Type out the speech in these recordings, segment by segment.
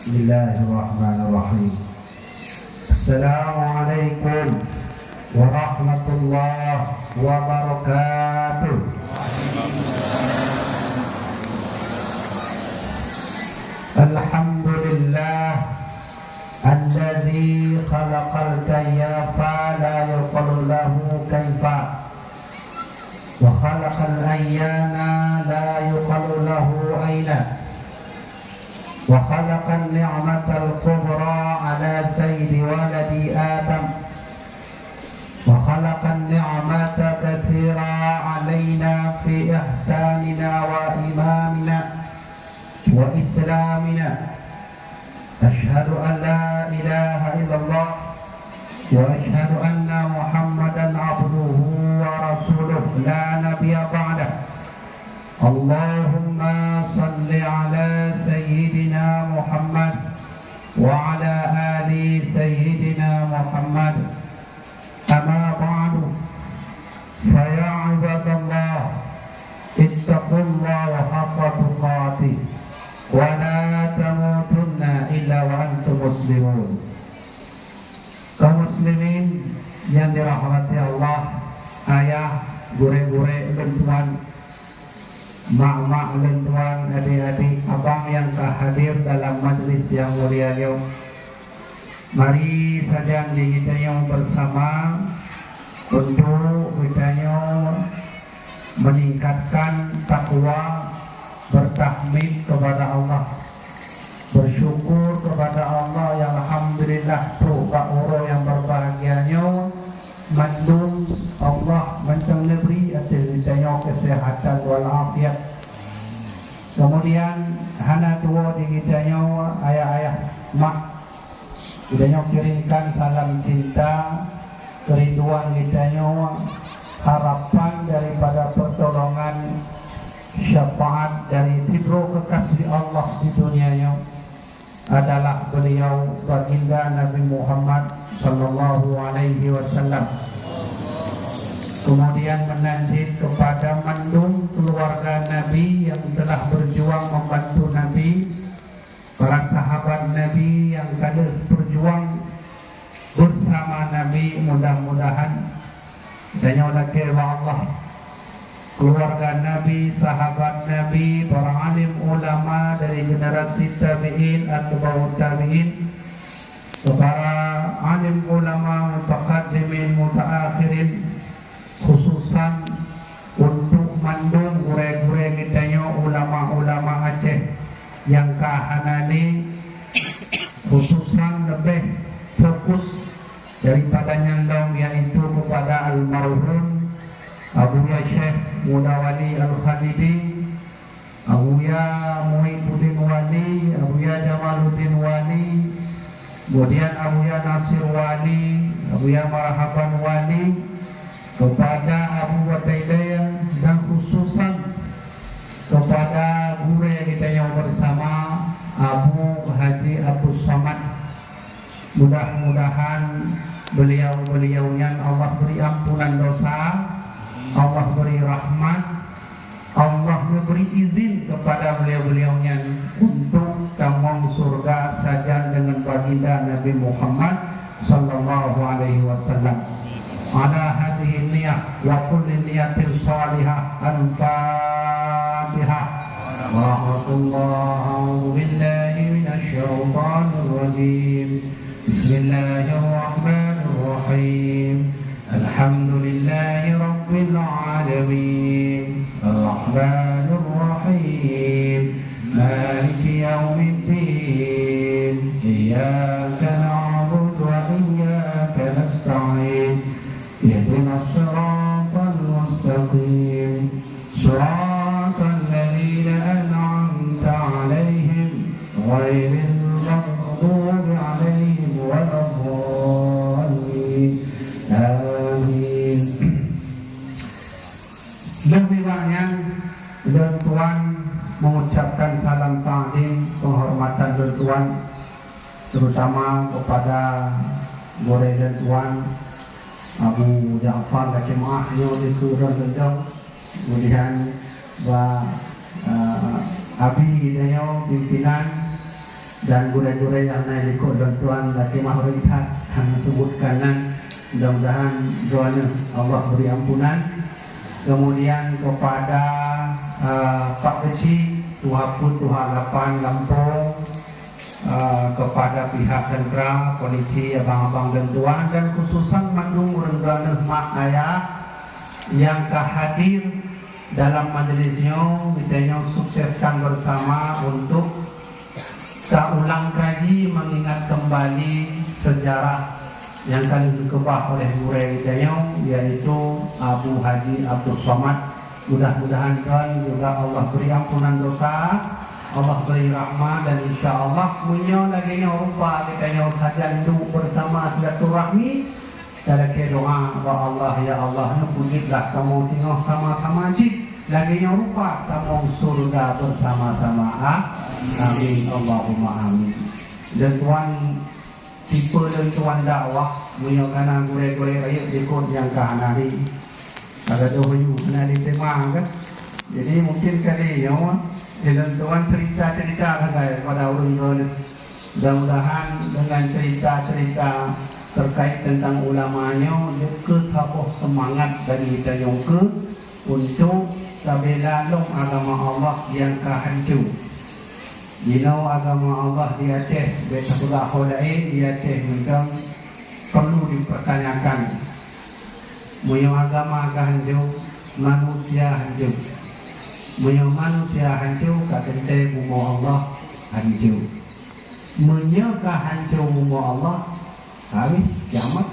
Bismillahirrahmanirrahim. Assalamualaikum warahmatullahi wabarakatuh. Alhamdulillah alladzi khalaqal kayfa la yuqalu lahu kayfa wa khalaqal ayyana la yuqalu lahu ayna wa khalaqan ni'matal kubra ala sayyidi waladi Adam wa khalaqan ni'mata katsira alaina fi ihsanina wa imamina wa islamina. Ashhadu an la ilaha illallah wa ashhadu anna Muhammadan abduhu wa rasuluh la nabiyya ba'dah. Allahumma salli ala sayyidina Muhammad wa ala ali sayyidina Muhammad. Amma ba'du, fa ya ibadallah ittaqullaha haqqa tuqatih wa la tamutunna illa wa antum muslimun. Kaum muslimin yang dirahmati Allah, ayah, gure-gure, lentuan, mak-mak, lentuan, adik-adik, abang yang hadir dalam majlis yang mulia ini, mari saja kita yang bersama untuk kita meningkatkan takwa, bertahmid kepada Allah, bersyukur kepada Allah yang alhamdulillah tu orang yang berbahagianya mandum Allah mencang negeri atas ditanya kesehatan walafiat. Kemudian hana tua di ditanya ayah-ayah mak ditanya kirimkan salam cinta, kerinduan ditanya, harapan daripada pertolongan syafaat dari tidro kekasih Allah di dunianya adalah beliau baginda Nabi Muhammad sallallahu alaihi wasallam. Kemudian menanjid kepada mandum keluarga Nabi yang telah berjuang membantu Nabi, para sahabat Nabi yang telah berjuang bersama Nabi. Mudah-mudahan dan Allah, keluarga Nabi, sahabat Nabi, para alim ulama dari generasi tabi'in atau tabi'in, para alim ulama mutaqaddimin mutaakhirin, khususan untuk mandung gure-gure kitanya ulama-ulama Aceh yang kahanani khususan lebih fokus daripada nyandong, yaitu kepada almarhum Abuya Syekh Mudawali Al-Khalidi, Abuya Muhyiddin Wali, Abuya Jamaluddin Wali, kemudian Abuya Nasir Wali, Abuya Marhaban Wali, kepada Abu Watailaya, dan khususan kepada guru yang kita yang bersama Abu Haji Abu Samad. Mudah-mudahan beliau-beliaunya Allah beri ampunan dosa, Allah beri rahmat, Allah memberi izin kepada beliau-beliaunya untuk tamang surga saja dengan baginda Nabi Muhammad sallallahu alaihi wasallam. Ala hadhihi niyyah wa kulli niyatin salihah. Al-Fatihah. A'udzu billahi minasy syaithanir rajim. Bismillahirrahmanirrahim. Alhamdulillahi rabbil alamin. Ar-Rahmanir Rahim. Maliki yaumiddin. Iyyaka na'budu wa iyyaka nasta'in. Ihdinas siratal mustaqim. Siratal ladzina an'amta 'alaihim ghairil maghdubi 'alaihim waladdallin. Amin. Lebih banyak dan Tuhan mengucapkan salam ta'zim, penghormatan dan Tuhan, terutama kepada Gore dan Tuhan Abu Ja'far dan jemaahnya di Surah Al-Jauh, kemudian Abi Hidayah pimpinan dan gure-gure yang naik ikut bantuan Datuk Mahruihat yang sebutkan, mudah-mudahan doanya Allah beri ampunan. Kemudian kepada Pak Beci Tuhapun Tuhalapan Lampung, kepada pihak tentera, polisi, abang-abang dan tuan, dan khususan mandung orang mak ayah yang hadir dalam majelisnya, kita sukseskan bersama untuk kita ulang kaji mengingat kembali sejarah yang kali dikebah oleh Murai Dayong, yaitu Abu Haji Abdul Somad. Mudah-mudahan kan juga Allah beri ampunan dosa, Allah beri rahmat, dan insya Allah punya lagi rupa kita saja itu bersama silaturahmi. Kita doa kepada Allah, ya Allah, pujilah kamu tengok sama-sama cik lagi rupa kamu surga bersama-sama. Amin Allahumma amin. Dan tuan tipe dan tuan dakwah punya kana gure-gure ayat ikut yang kahanari. Ada dohyu kena ditema kan. Jadi mungkin kali ya dan tuan cerita-cerita kepada orang-orang. Mudah-mudahan dengan cerita-cerita terkait tentang ulamanya dekat tabuh semangat dari kita yang untuk sabila long agama Allah yang hancur. Jino agama Allah di Aceh, besarlah hodai di Aceh memang perlu dipertanyakan. Muyo agama hancur, manusia hancur. Muyo manusia hancur, kata bumo Allah hancur. Muyo hancur bumo Allah, habis kiamat.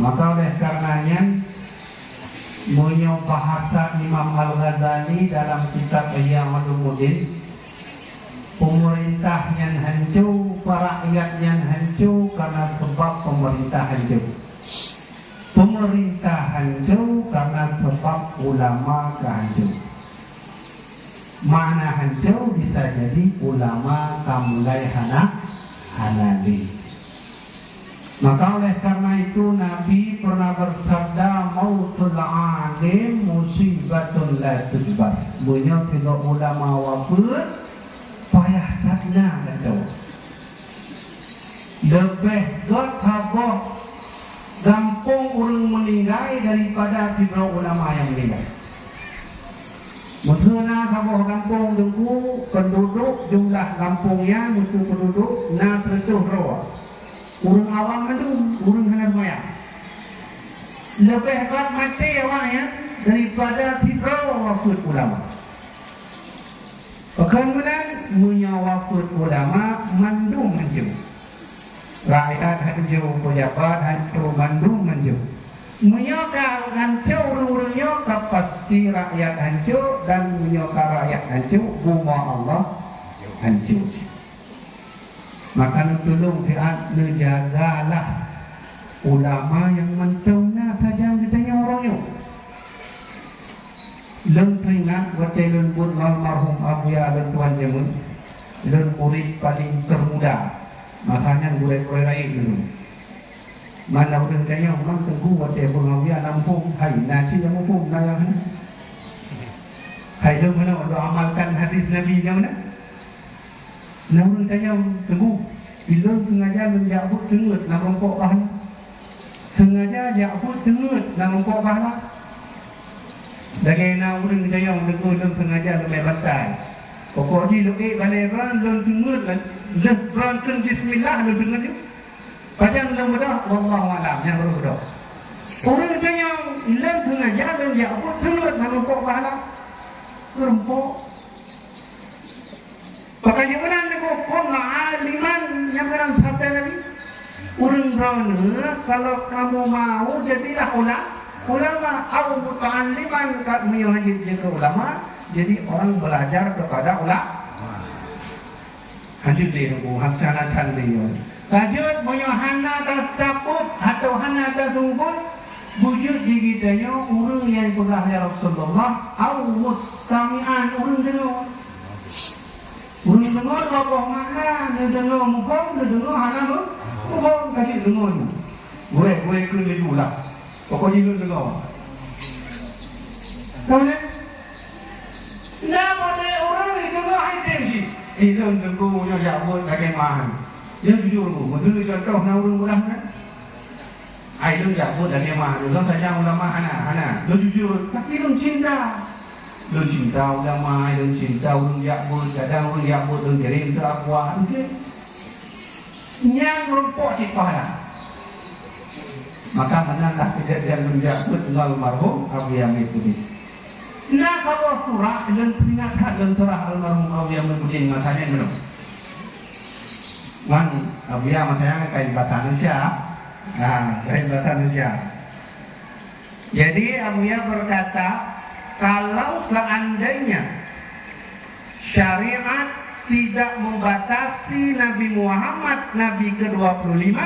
Maka oleh karenanya Muyo bahasa Imam Al-Ghazali dalam kitab Ihya Ulumuddin, pemerintah yang hancur, rakyat yang hancur karena sebab pemerintah hancur. Pemerintah hancur karena sebab ulama hancur. Mana hancur bisa jadi ulama kamulai hanali. Maka oleh karena itu Nabi pernah bersabda, mautul alim musibatun la tudbar. Bunyi tidak ulama wafat payah takna kata. Lebih tabah gampang orang meninggal daripada tiga ulama yang meninggal. Maksudnya tabah gampang dengku penduduk jumlah kampungnya musuh penduduk na tertuh rawa. Urung awam itu urung hendak maya. Lebih baik mati awalnya daripada tiga wafat ulama. Kemudian punya wafat ulama mandung menjauh. Rakyat hancur, pejabat hancur, mandung menjauh. Menyokal hancur urung-urungnya pasti rakyat hancur, dan menyokal rakyat hancur, buma Allah hancur. Maka tolong fiat menjagalah ulama yang mentaunya saja ditanya orangnya. Leng teringat bertelun pun almarhum Abu Ya dan Tuan Jamun, leng murid paling termuda. Makanya gure-gure lain dulu. Mana orang tanya orang tengku bertel pun Abu Ya Lampung, hai nasi yang mufum naya mana? Hai leng mana untuk amalkan hadis Nabi yang mana? Namun tanya tunggu, bila sengaja menjabut tengut nak rompok bahan, sengaja jabut tengut nak rompok bahan. Daging nak orang tanya tunggu lem sengaja lebih batal. Pokok di lebih baleran lem tengut lem berankan Bismillah lem tengut tu. Padahal lem mudah, wallahu alam yang berdoa. Orang tanya lem sengaja menjabut tengut nak rompok bahan, rompok. Bagaimana dengan kona aliman yang orang sabda lagi? Urang berana kalau kamu mau jadilah ulama atau muta'alliman kami wajib jadi ulama, jadi orang belajar kepada ulama. Hadir dia tu, haksana dia. Lanjut punya hana tersebut atau hana tersebut wujud di kitanya orang yang berahli Rasulullah atau mustami'an orang dengar. Orang dengar apa makna, dia dengar mufam, dia dengar hana mufam, kasih dengar ni. Gue kena dulu lah. Pokoknya lu dengar. Kemudian, tak boleh orang yang dengar item sih. Ilun tengkunya jabut bagaimana? Dia jujur bu, betul contoh naurun mudah kan? Ilun jabut bagaimana? Ilun saja ulama anak, dia jujur, tapi ilun cinta. Ilun cinta ulama, ilun cinta ulun jabut, kadang ulun jabut ulun kirim ke akuah, mungkin. Yang merumpok cipahlah. Maka menanglah kejadian menjabut dengan almarhum Abu Yamin itu. Nah kalau surah dan peringatkan dan surah almarhum Abu Yamin Budin masanya belum. Wan Abu Yamin masanya kain bahasa Indonesia. Kain bahasa Indonesia. Jadi Abu Yamin berkata, kalau seandainya syariat tidak membatasi Nabi Muhammad Nabi ke-25,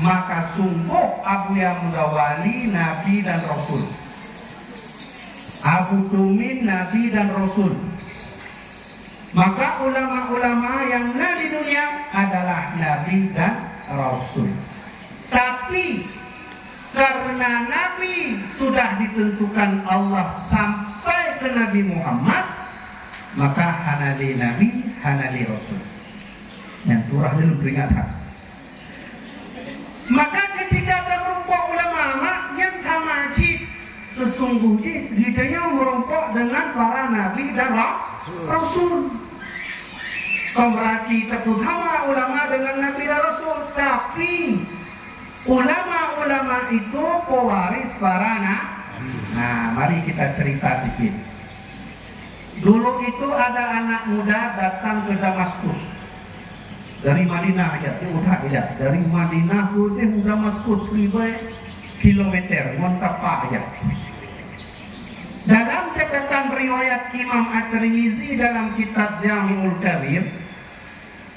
maka sungguh Abu Yamin wali Nabi dan Rasul. Abu Tumin Nabi dan Rasul. Maka ulama-ulama yang ada di dunia adalah Nabi dan Rasul. Tapi karena Nabi sudah ditentukan Allah sampai ke Nabi Muhammad, maka hanali Nabi, hanali Rasul. Yang turah dulu peringatan. Maka ketika terrumpuk ulama yang sama cip, sesungguhnya ditanya merompok dengan para nabi dan rasul. Berarti terutama ulama dengan nabi dan rasul, tapi ulama-ulama itu pewaris para nabi. Nah, mari kita cerita sedikit. Dulu itu ada anak muda datang ke Damaskus dari Madinah aja, dari Madinah ke Damaskus 1000 kilometer, montapak aja. Dalam catatan riwayat Imam At-Tirmizi dalam kitab Jami'ul Kabir,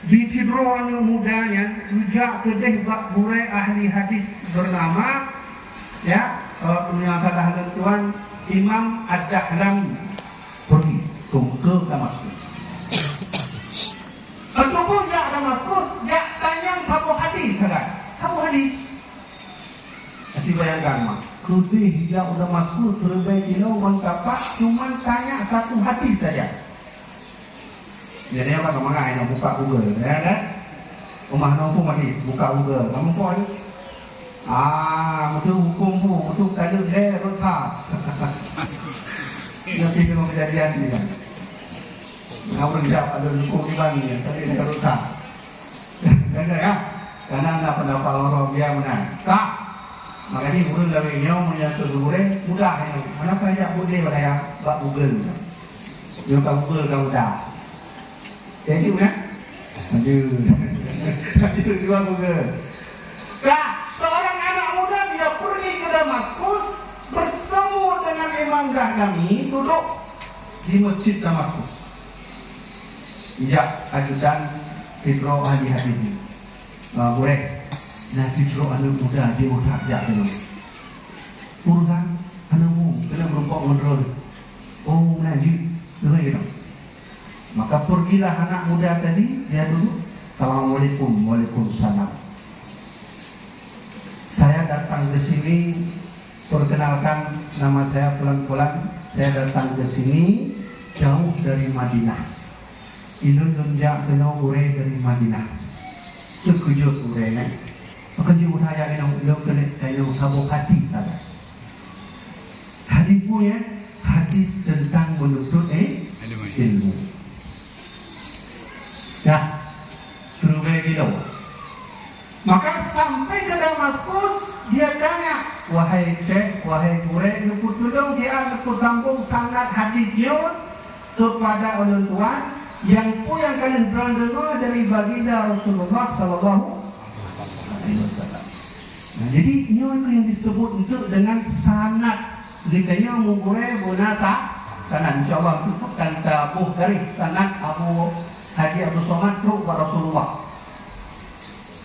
di Fidron mudanya rujak kedeh bak burai ahli hadis bernama punya salah tuan Imam Ad-Dahlami pergi ke Damaskus. Bertemu jak Damaskus, jak tanya satu hadis satu hadis. Jadi bayangkan mak, kudih yang udah masuk serba kilo mengkapak, cuman tanya satu hadis saja. Jadi apa kemana? Yang buka Google, ya kan? Rumah nongku masih buka Google, kamu kau ni? Betul hukum bu, betul tadi rota. Nanti kalau kejadian ni kan, apa dijawab ada hukum di mana ni? Tadi rota. Kan ya? Karena anda pendapat orang dia mana? Tak. Makanya urun dari nyom menyatu goreng mudah ini. Mana banyak boleh pada yang bak Google. Yang kat Google kan mudah. Jadi mana? Aduh. Jual Google. Kak, seorang anak muda dia pergi ke Damaskus bertemu dengan Imam Dahlami duduk di masjid Damaskus. Ya, ajudan Fidro ahli hadis ini. Boleh. Nah, Fidro anak muda dia utak jak dulu. Urusan anakmu kena berumpuk kontrol. Oh, nanti dengar ya. Maka pergilah anak muda tadi, dia duduk. Assalamualaikum, waalaikumsalam. Saya datang ke sini, perkenalkan nama saya pelan-pelan. Saya datang ke sini jauh dari Madinah. Ilun tunjak kena urai dari Madinah. Sekejut urai ni. Maka juga saya kena sabuk hati saja. Hadis punya hadis tentang menuntut ilmu. Ya, suruh begitu. Maka sampai ke Damaskus dia tanya, wahai Syekh, wahai Quraish, lekut tolong dia lekut sambung sangat hadisnya kepada orang tuan yang kalian pernah dengar dari baginda Rasulullah Sallallahu. Nah, jadi ini yang disebut untuk dengan sanad. Ditanya mengurai bunasa sanad. InsyaAllah itu akan tabuh dari sanad Abu Haji Abdul Somad ke Rasulullah.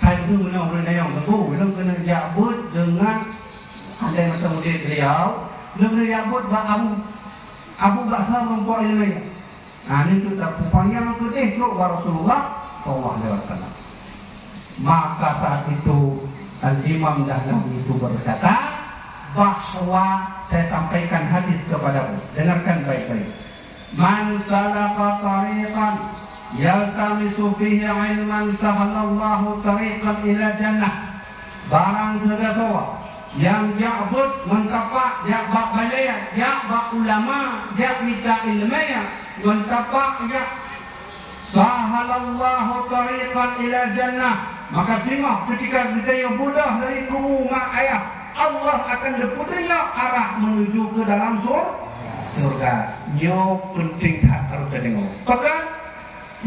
Hai itu benar orang yang tentu belum kena jabut dengan ada yang bertemu dia beliau. Belum kena jabut Abu Bakar membuat ilmu. Nah ini tu tak panjang tu deh ke Rasulullah Sallallahu Alaihi Wasallam. Maka saat itu Al-Imam Dahlami itu berkata bahwa saya sampaikan hadis kepadamu. Dengarkan baik-baik. Man salaka tariqan yaltamisu fihi ilman sahalallahu tariqan ila jannah. Barang sesuatu yang ya'bud mentapak ya'bak balaya ya'bak ulama ya'mita ilmaya mentapak ya' sahalallahu tariqan ila jannah. Maka tengok ketika kita yang mudah dari rumah ayah, Allah akan deputanya arah menuju ke dalam surga. Nyo penting tak harus tengok. Bahkan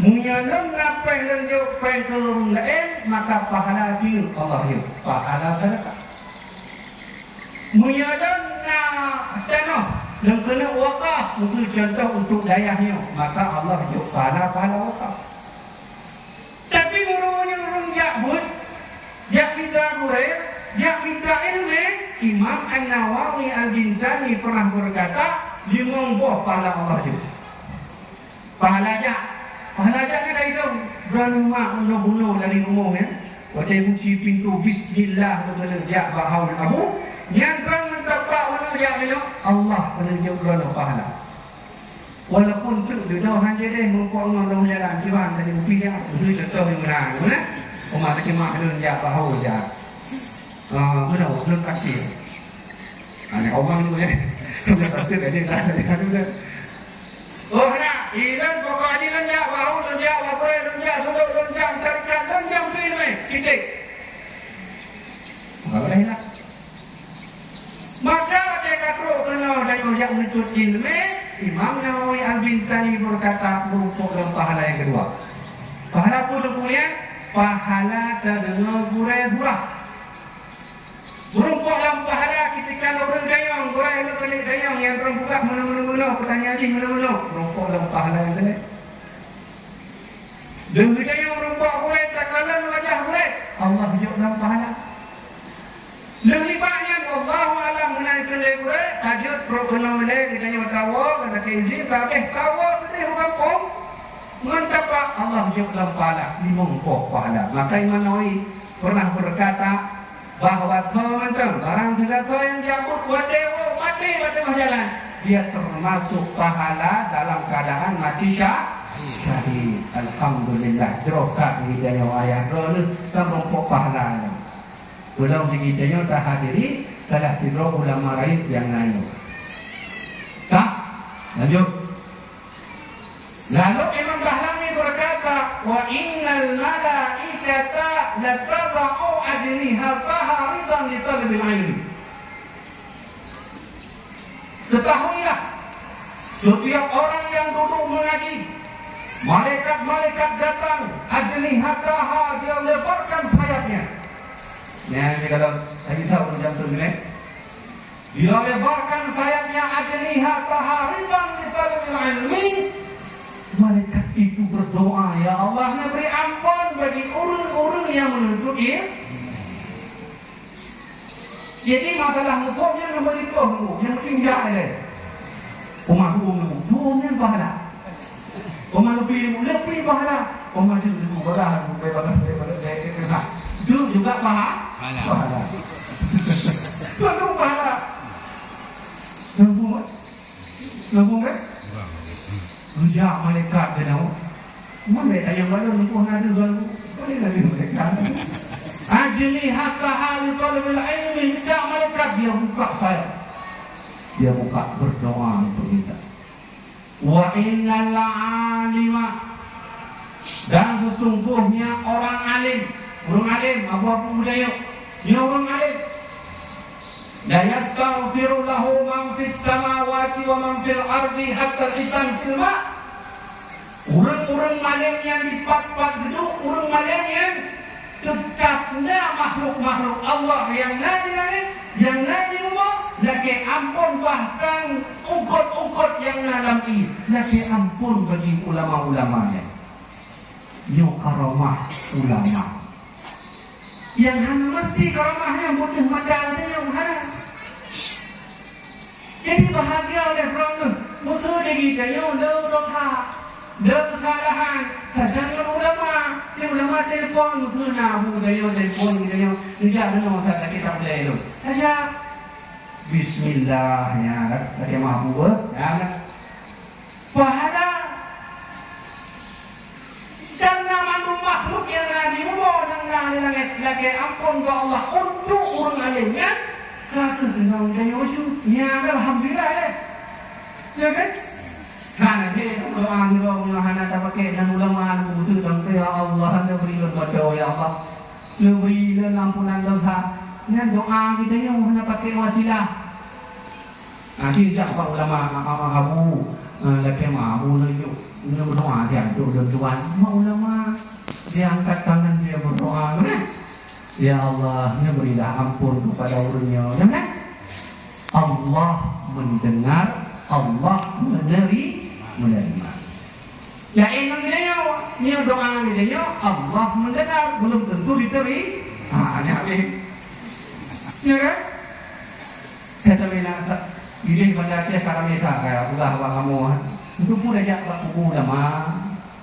munyalam ngapai dan nyo pai ke rumah lain, maka pahala tinggal Allah yo. Pahala sedekah. Munyalam na tanah dan kena wakaf untuk contoh untuk dayahnya, maka Allah yo pahala wakaf. Tapi orang Ya'bud, Ya'mita Quraib, Ya'mita ilmi, Imam An-Nawawi Al-Bintani pernah berkata, 5 buah pahala Allah itu. Pahalanya ni dah itu. Berani mak bunuh dari rumah ya. Wajah kunci pintu Bismillah betul ya bahaul abu. Yang terang mentapak mana ya Allah menuju berani pahala. Walaupun tu dia dah hanya dia merupakan orang jalan jiwan tadi upi dia betul betul yang benar, benar? Umat lagi mak dia ya bahaul ya. Benar belum kasih. Ani orang tu ya. Sudah pasti dia dah ada. Oh nak, ilan pokok adilan ya bahaul ya bahaul ya sudah lonjang tarikan lonjang pilih titik. Alhamdulillah. Maka dia kata kena dari yang menuntut ilmu, Imam Nawawi Al-Bintani berkata merupakan pahala yang kedua. Pahala pun kemudian pahala terdengar gurau-gurau. Merupakan pahala ketika orang dayang, gurau pelik dayang yang orang buka mana-mana pertanyaan ini mana-mana. Merupakan pahala yang kedua. Dan dayang merupakan gurau takalan wajah gurau. Allah hidup dalam pahala. Lebih banyak Allah alam menaikkan level tajud program leh kita yang tahu kena keizin tapi tahu betul bukan pom mentapak Allah juga dalam pahala dimongkok pahala. Maka Imam Nawawi pernah berkata bahawa teman-teman barang segala yang diambut mati jalan dia termasuk pahala dalam keadaan mati syahid. Alhamdulillah jerokat hidayah ayat dulu termongkok pahala. Belum digitanya tak hadiri salah sidro ulama rais yang lain. Tak? Lanjut. Lalu Imam Bahlami berkata, wa innal malaikata latada'u ajnihataha ridan li talabil ilmi. Ketahuilah, setiap orang yang duduk mengaji, malaikat-malaikat datang, ajnihataha dia lebarkan sayapnya. Nah, ini kalau saya tahu macam tu ni. Dia lebarkan sayapnya ajniha taharitan li talabil ilmi. Malaikat itu berdoa, ya Allah beri ampun bagi orang-orang yang menuntut ilmu. Jadi masalah musuhnya nombor itu yang tinggal dia. Umat tuanya pahala. Umat lebih pahala. Umat itu berah daripada dia. Itu juga pahala. Itu pahala. Lembung kan? Rujak malaikat dia tahu. Mana yang baru lumpuh nada dulu. Boleh lagi mereka. Ajli hatta hal talabil ilmi rujak malaikat dia buka saya. Dia buka berdoa untuk kita. Wa innal alima dan sesungguhnya orang alim Abu Budaya dia orang alim la yastaghfiru lahu man fis samawati wa man fil ardi hatta al-hitan fil ma. Orang-orang alim yang di pat-pat gedung, orang alim yang tetapnya makhluk-makhluk Allah yang nabi langit, yang nabi rumah lagi ampun bahkan ukut-ukut yang nalami lagi ampun bagi ulama-ulamanya. Yo karamah ulama yang hanya mesti karamahnya mudah madalnya yang hanya. Jadi bahagia oleh Rasul musuh dia yang dosa kesalahan jangan ulama yang ulama telefon musuh nak budaya telefon dia dia benar masa kita boleh itu saja bismillah ya dari mahbub ya pahala lagi ampun ke Allah untuk orang lainnya, kata senang dia wajib. Ni alhamdulillah deh. Ya kan? Hana dia doa ni orang hana tak pakai dan ulama butuh dan ya Allah hana berilah berdoa ya Allah. Berilah ampunan dosa. Ni doa kita yang hana pakai wasilah. Nanti jak pak ulama kamu lagi mahu nunjuk berdoa dia tu tuan. Ulama dia angkat tangan dia berdoa, kan? Ya Allah, ni berilah ampun kepada orangnya, kan? Allah mendengar, Allah menerima. Ya emang dia doa dia, Allah mendengar, belum tentu diterima. Ni habis. Ya kan? Kata bina, ini pada Aceh Karamesa kaya Allah kamu. Itu pun ajak pak ulama.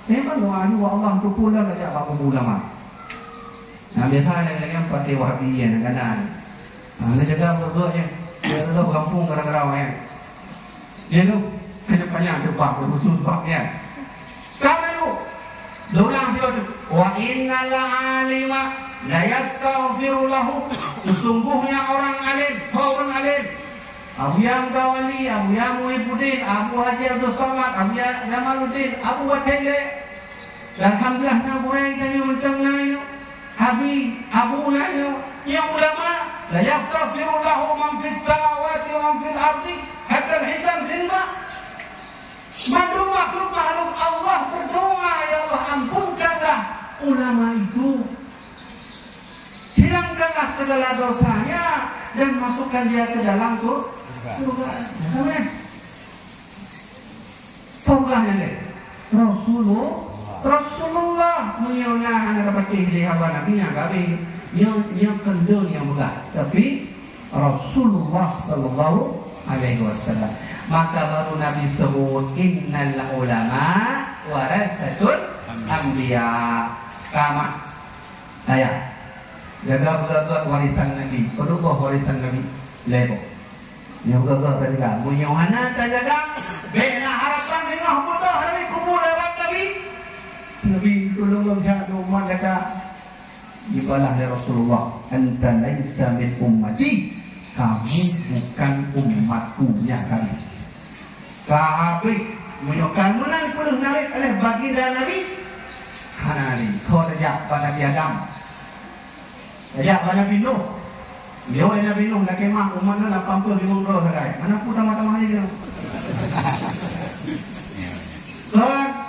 Memang doa ni Allah tu pula ajak pak ulama. Nah, biasa ada yang pakai Wahabiyan kadang-kadang. Nah, jaga berdoanya. Dia tu kampung kadang-kadang ya. Dia tu depannya depan khusus baknya. Sekarang tu dorang dia tu wa innal alima la yastaghfiru lahu. Sesungguhnya orang alim, Abu Yang Gawali, Abu Yang Muhyiddin, Abu Haji Abdul Somad, Abu Jamaluddin, Abu Watele. Alhamdulillah nak boleh tanya macam lain. Habis Abu Lain yang ulama la yaghfiru lahu man fis samawati wa man fil ardi hatta al-hitam fil ma. Makhluk Allah berdoa, ya Allah ampunkanlah ulama itu. Hilangkanlah segala dosanya dan masukkan dia ke dalam surga. Amin. Taubatnya deh. Rasulullah menyonya anak dapat dilihat Nabi yang kami yang kendul yang mudah. Tapi Rasulullah sallallahu alaihi wasallam. Maka baru Nabi sebut innal ulama warasatul anbiya. Kama. Ayat. Jaga betul warisan Nabi. Kedua warisan Nabi. Lebo. Yang betul tadi kan. Munyana jaga. Bina harapan dengan budak Nabi kubur lewat Nabi. Nabi tolong dia umat kata. Ibalah dari Rasulullah. Anta laisa min ummati. Kamu bukan umatku ya kami. Sahabat menyokong mulai pun narik oleh baginda Nabi. Hanali. Kau rejak pada Nabi Adam. Rejak pada Nabi Nuh. Dia oleh Nabi Nuh nak kemah umat nak pampul di mungro sakai. Mana pun sama-sama aja dia.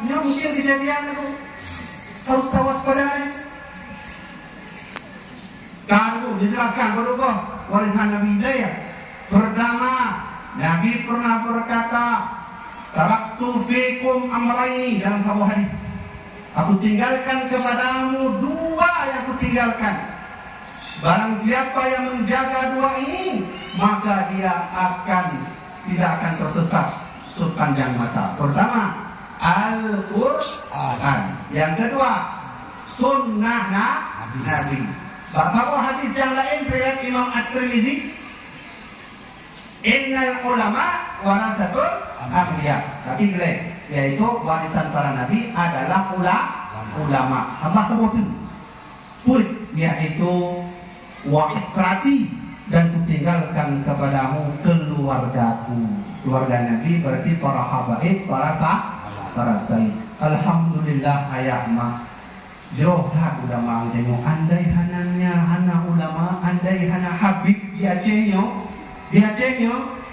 Yang mungkin kejadian itu harus tawas pada ni. Kalau dijelaskan berapa warisan Nabi Hidayah. Pertama, Nabi pernah berkata, taraktu fikum amraini dalam sebuah hadis. Aku tinggalkan kepadamu dua yang aku tinggalkan. Barang siapa yang menjaga dua ini, maka dia tidak akan tersesat sepanjang masa. Pertama, Al-Quran. Yang kedua, Sunnah Nabi. Bahawa hadis yang lain riwayat Imam At-Tirmizi, innal ulama warasatul anbiya. Tapi gelap, yaitu warisan para nabi adalah ulama. Apa kemudian? Yaitu wa ikrati dan kutinggalkan kepadamu keluargaku. Keluarga Nabi berarti para habaib, para sayyid. Alhamdulillah ayatnya. Jauh tak ulama tengok andai hananya hana ulama, andai hana habib di Acehnya,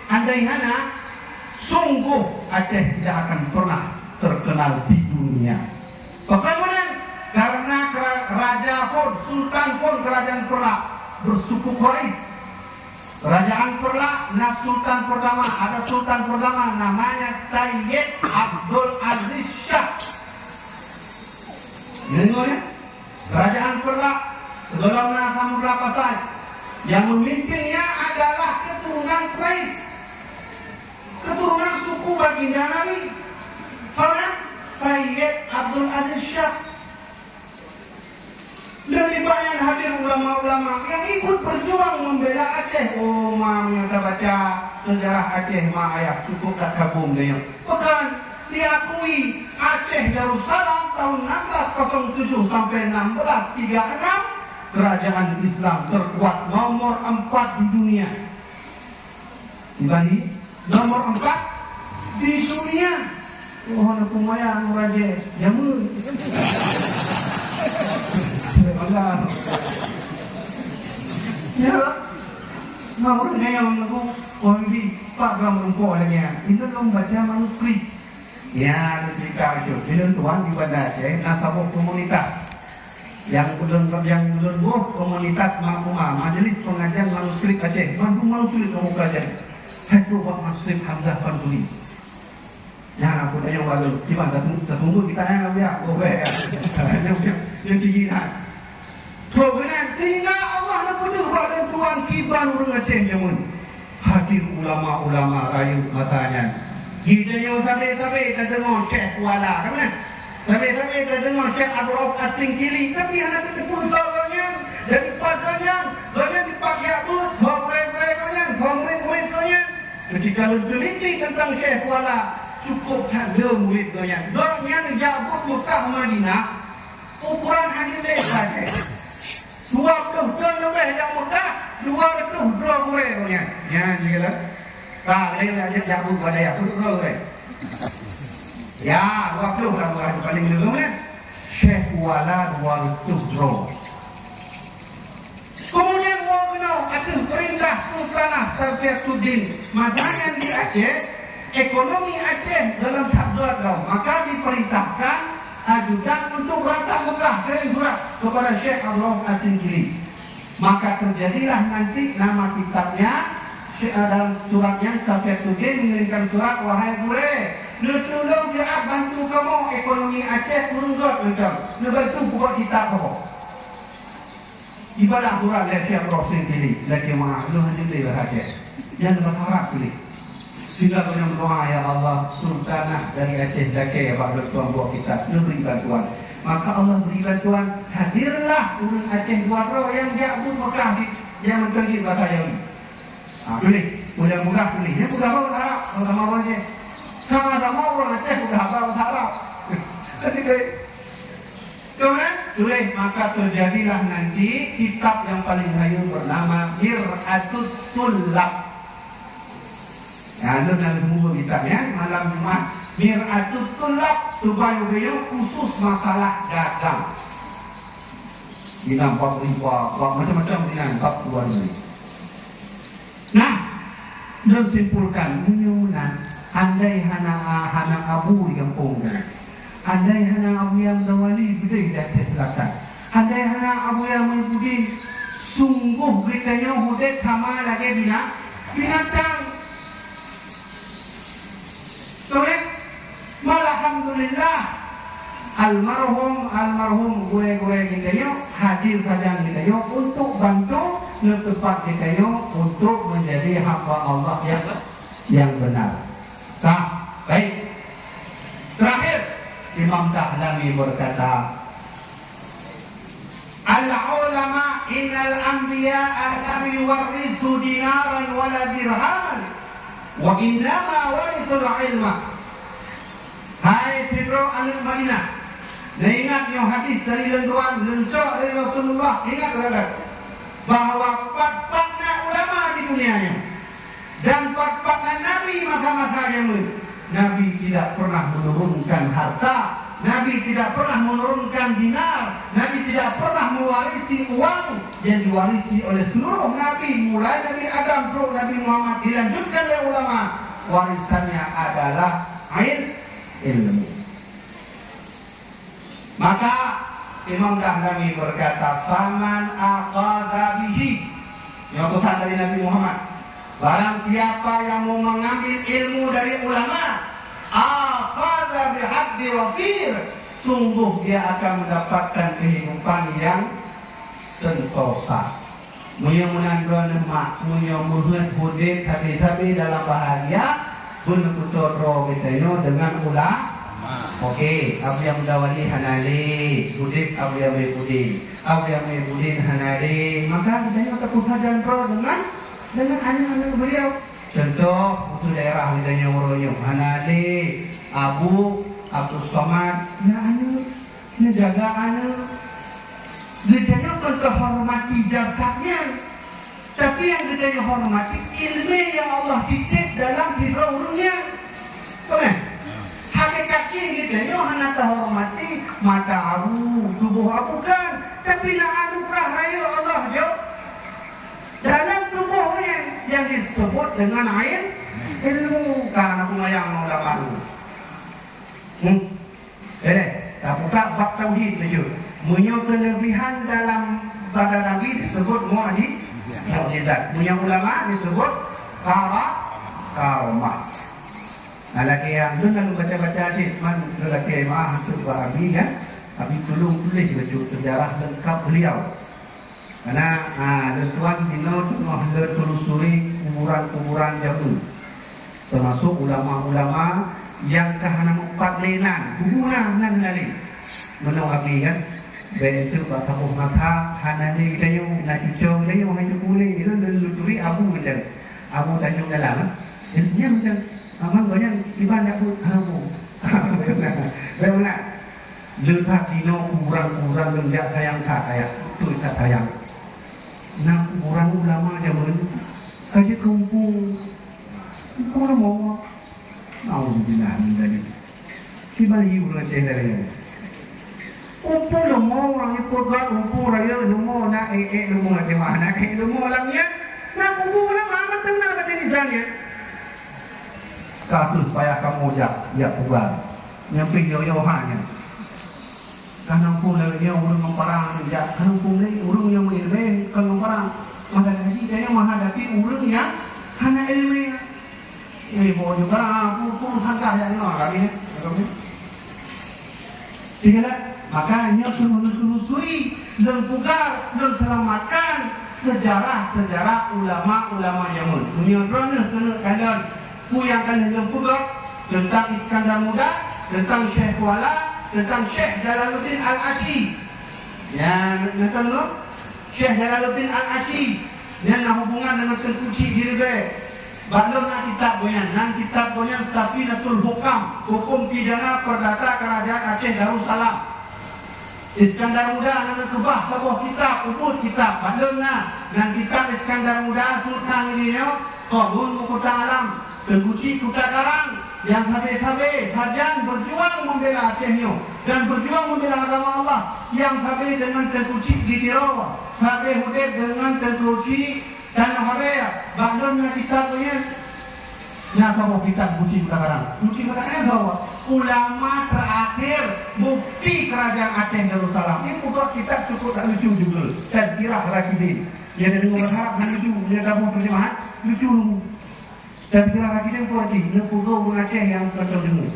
andai hana sungguh Aceh tidak akan pernah terkenal di dunia. Bagaimana? Karena Raja Fon, Sultan Fon kerajaan Perla bersuku Quraisy. Kerajaan Perla, Sultan pertama, ada Sultan pertama namanya Sayyid Abdul Aziz Shah. Ini kerajaan Perla Golongan Samudra Pasai yang memimpinnya adalah keturunan Quraisy, keturunan suku baginda Nabi. Karena Sayyid Abdul Aziz Shah. Lebih banyak hadir ulama-ulama yang ikut berjuang membela Aceh. Oh, yang kita baca sejarah Aceh, ayah cukup tak kagum dia. Bukan diakui Aceh Darussalam tahun 1607 sampai 1636 kerajaan Islam terkuat nomor 4 di dunia. Dibanding nomor 4 di dunia. Oh, nak kumayang raja jamu. Allah. Ya, nomor ni yang aku orang di Pak Ram Rumput lagi. Ini belum baca manuskrip. Ya, cerita itu. Ini tuan di Bandar Aceh, nasabah komunitas. Yang ulun komunitas Mahkamah Majelis Pengajian Manuskrip Aceh. Manuskrip kamu kajian. Itu buat manuskrip Hamzah Fadzuli. Ya, aku tanya walau gimana tunggu kita yang biar boleh. Yang tinggi kan. Kemudian sehingga Allah menuju pada Tuhan Kiban Urung Aceh jamun. Hadir ulama-ulama rayu matanya. Kita yang sampai kita dengar Syekh Kuala, kan? Sampai kita dengar Syekh Abdul Rauf Asingkili, tapi anak itu pun tahunya daripadanya, banyak dipakai aku, murid-muridnya. Ketika lu teliti tentang Syekh Kuala, cukup ada murid-muridnya. Dorangnya jabut Mekah Madinah, ukuran hadis saja. 20 tahun lebih yang muda, 200 nya. Ya, jelas. Tak lain aja jabut pada ya, betul. Ya, 20 lah paling dulu kan. Syekh Kuala 200. Kemudian ada perintah Sultanah Safiatuddin Madangan di Aceh, ekonomi Aceh dalam sabda kau, maka diperintahkan ajudan untuk rata Mekah kirim surat kepada Syekh Abdul Rauf Asingkili. Maka terjadilah nanti nama kitabnya dalam suratnya Safiatuddin mengirimkan surat, wahai gue, lu tolong dia bantu kamu ekonomi Aceh menunggak macam, lu bantu buat kitab kamu. Ibadah surat dari Syekh Abdul Rauf Asingkili, lagi maaf lu hanya lah Aceh, jangan berharap pilih. Sehingga punya doa, ya Allah, Sultanah dari Aceh Dake, Pak Tuan buat kita, lu beri bantuan. Maka Allah beri bantuan, hadirlah urus Aceh Duaro yang jauh Mekah yang menjadi bahasa Yahudi. Pilih, mudah-mudah pilih. Dia mudah apa Arab, sama orang Aceh. Sama-sama orang Aceh mudah apa Arab. Kemudian, tulis, maka terjadilah nanti kitab yang paling hayu bernama Mir'atut Tullab. Ya, itu dalam buku kitabnya malam Jumat Mir'atut Tullab tubayu khusus masalah dagang. Dinampak riba, macam-macam dinampak tuan ini. Nah, dan simpulkan menyunan andai hana abu di kampungnya, andai hana abu yang dawali gede di Aceh Selatan, andai hana abu yang mengikuti sungguh beritanya hudet sama lagi binatang. Soalnya, alhamdulillah, almarhum gue kita yo hadir saja kita yo untuk bantu tempat kita yo untuk menjadi hamba Allah yang benar. Nah, baik. Terakhir, Imam Dahlami berkata, al-ulama innal anbiya'a lam yuwarrithu dinaran wala dirhaman. Wa innama warithul ilma. Hai Fibro Alif Madinah, ingat yang hadis dari lenduan lencok dari Rasulullah. Ingat bahwa pat-patnya ulama di dunianya dan pat-patnya Nabi masa-masa yang lalu. Nabi tidak pernah menurunkan harta, Nabi tidak pernah menurunkan dinar, Nabi tidak pernah mewarisi uang yang diwarisi oleh seluruh Nabi, mulai Nabi Adam sampai Nabi Muhammad, dilanjutkan oleh ulama. Warisannya adalah ilmu. Maka Imam Dahlami berkata, "Faman aqadha bihi." Yang pesan dari Nabi Muhammad, barang siapa yang mau mengambil ilmu dari ulama, aqadha bihaddi wafir, sungguh dia akan mendapatkan kehidupan yang sentosa. Mudah-mudahan dua nama, mudah-mudahan hudit sabi-sabi dalam bahagia, benar-benar kita dengan ulama. Okey, abu yang mendawali hanali, hudit abu yang mengudin, abu yang mengudin hanali. Maka kita terpusadan pro dengan anak-anak beliau. Contoh untuk daerah kita Moroyo, hanali, Abu Abdul Somad, ya anak, ini jaga anak. Gedanya bukan hormati jasadnya, tapi yang gedanya hormati ilmu yang Allah titip dalam hidra urungnya. Boleh? Hakikatnya gedanya hanya terhormati mata abu, tubuh abu kan, tapi nak anugerah raya Allah dia dalam tubuhnya yang disebut dengan air ilmu. Kan aku mayang mau dapat. Tak buka bab tauhid saja. Punya kelebihan dalam pada Nabi disebut mukjizat. Punya ulama disebut karamah. Nah, lagi yang dulu lalu baca-baca hadis man lelaki maah tu Abi kan. Abi tolong tulis baju sejarah lengkap beliau. Karena tuan dino tengah telusuri kuburan-kuburan jauh. Termasuk ulama-ulama yang kahana empat lenan kuburan nan lali. Menang Abi kan. Baik itu Pak Tabuh Mata hanani dayu nak cucung dayu hanya boleh itu luturi abu macam abu tanjung dalam. Dia macam amang banyak ibadah pun abu. Benar. Lepas dino kuburan-kuburan lendak sayang tak sayang itu tak sayang. Nah kuburan ulama zaman saja kumpul kumpul mau alhamdulillah dari kibali ulah cendera. Umpul lumo ang ipurgat umpul raya lumo na lumo na mana lumo lang yan na umpul lang amat tenang pada nizamnya katus supaya kamu ya pugar nyampe yo-yohannya karena umpul lagi urung memperang ya karena umpul lagi urung yang ilmu kalau memperang masa haji dia menghadapi urung yang hanya ilmu ini boleh juga umpul hantar yang kami tinggal. Makanya menelusuri dan pugar dan selamatkan sejarah-sejarah ulama-ulama Yaman. Dunia kerana kalian puyangkan yang pugar tentang Iskandar Muda, tentang Syekh Kuala, tentang Syekh Jalaluddin Al-Asyi. Yang nonton tu Syekh Jalaluddin Al-Asyi yang hubungan dengan Tengkuci Dirbe. Baru nak kitab goyan, nan kitab goyan Safinatul Hukam, hukum pidana perdata kerajaan Aceh Darussalam. Iskandar Muda nama kebah sebuah kitab, ubud kitab. Padahal dan kitab Iskandar Muda Sultan ini Qabul Muqta Alam, Tengkuci Kuta Karang yang habis-habis hajan berjuang membela Acehnya dan berjuang membela agama Allah yang habis dengan Tengkuci di Tirawa, habis dengan Tengkuci dan habis bahkan kitabnya nah sama kitab Tengkuci Kuta Karang. Tengkuci Kuta Karang bahwa ulama terakhir mufti kerajaan Aceh Darussalam ini bukan kitab cukup tak lucu juga Tadkirah Rakidin dia dengan berharap hanya lucu dia gabung terjemahan lucu Tadkirah Rakidin pun lagi dia pukul Aceh yang betul dengar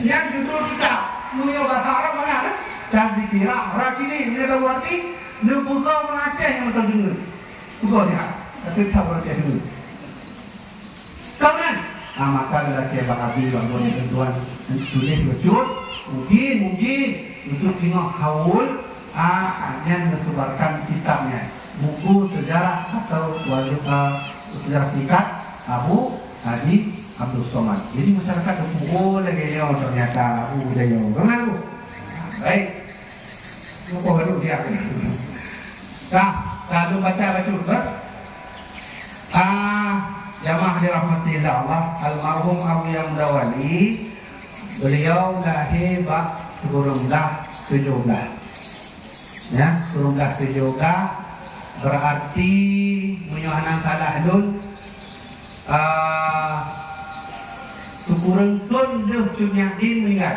yang judul kitab punya berharap mana Tadkirah Rakidin dia tahu arti dia pukul Aceh yang betul dengar pukul dia tapi tak berarti dengar kawan maka lelaki Abi bangun tuan tulis wujud mungkin untuk tengok haul yang menyebarkan kitabnya buku sejarah atau sejarah singkat Abu Haji Abdul Somad. Jadi masyarakat boleh gaya ternyata Abu Jaya kenapa? Baik lupa baru dia kalau baca jamaah dirahmatillah Allah, almarhum Abu Yamdawali beliau lahir kurunglah 17 ya, kurunglah 17 berarti menyuanan kalah dun kurung tun deh Cunyahdin meninggal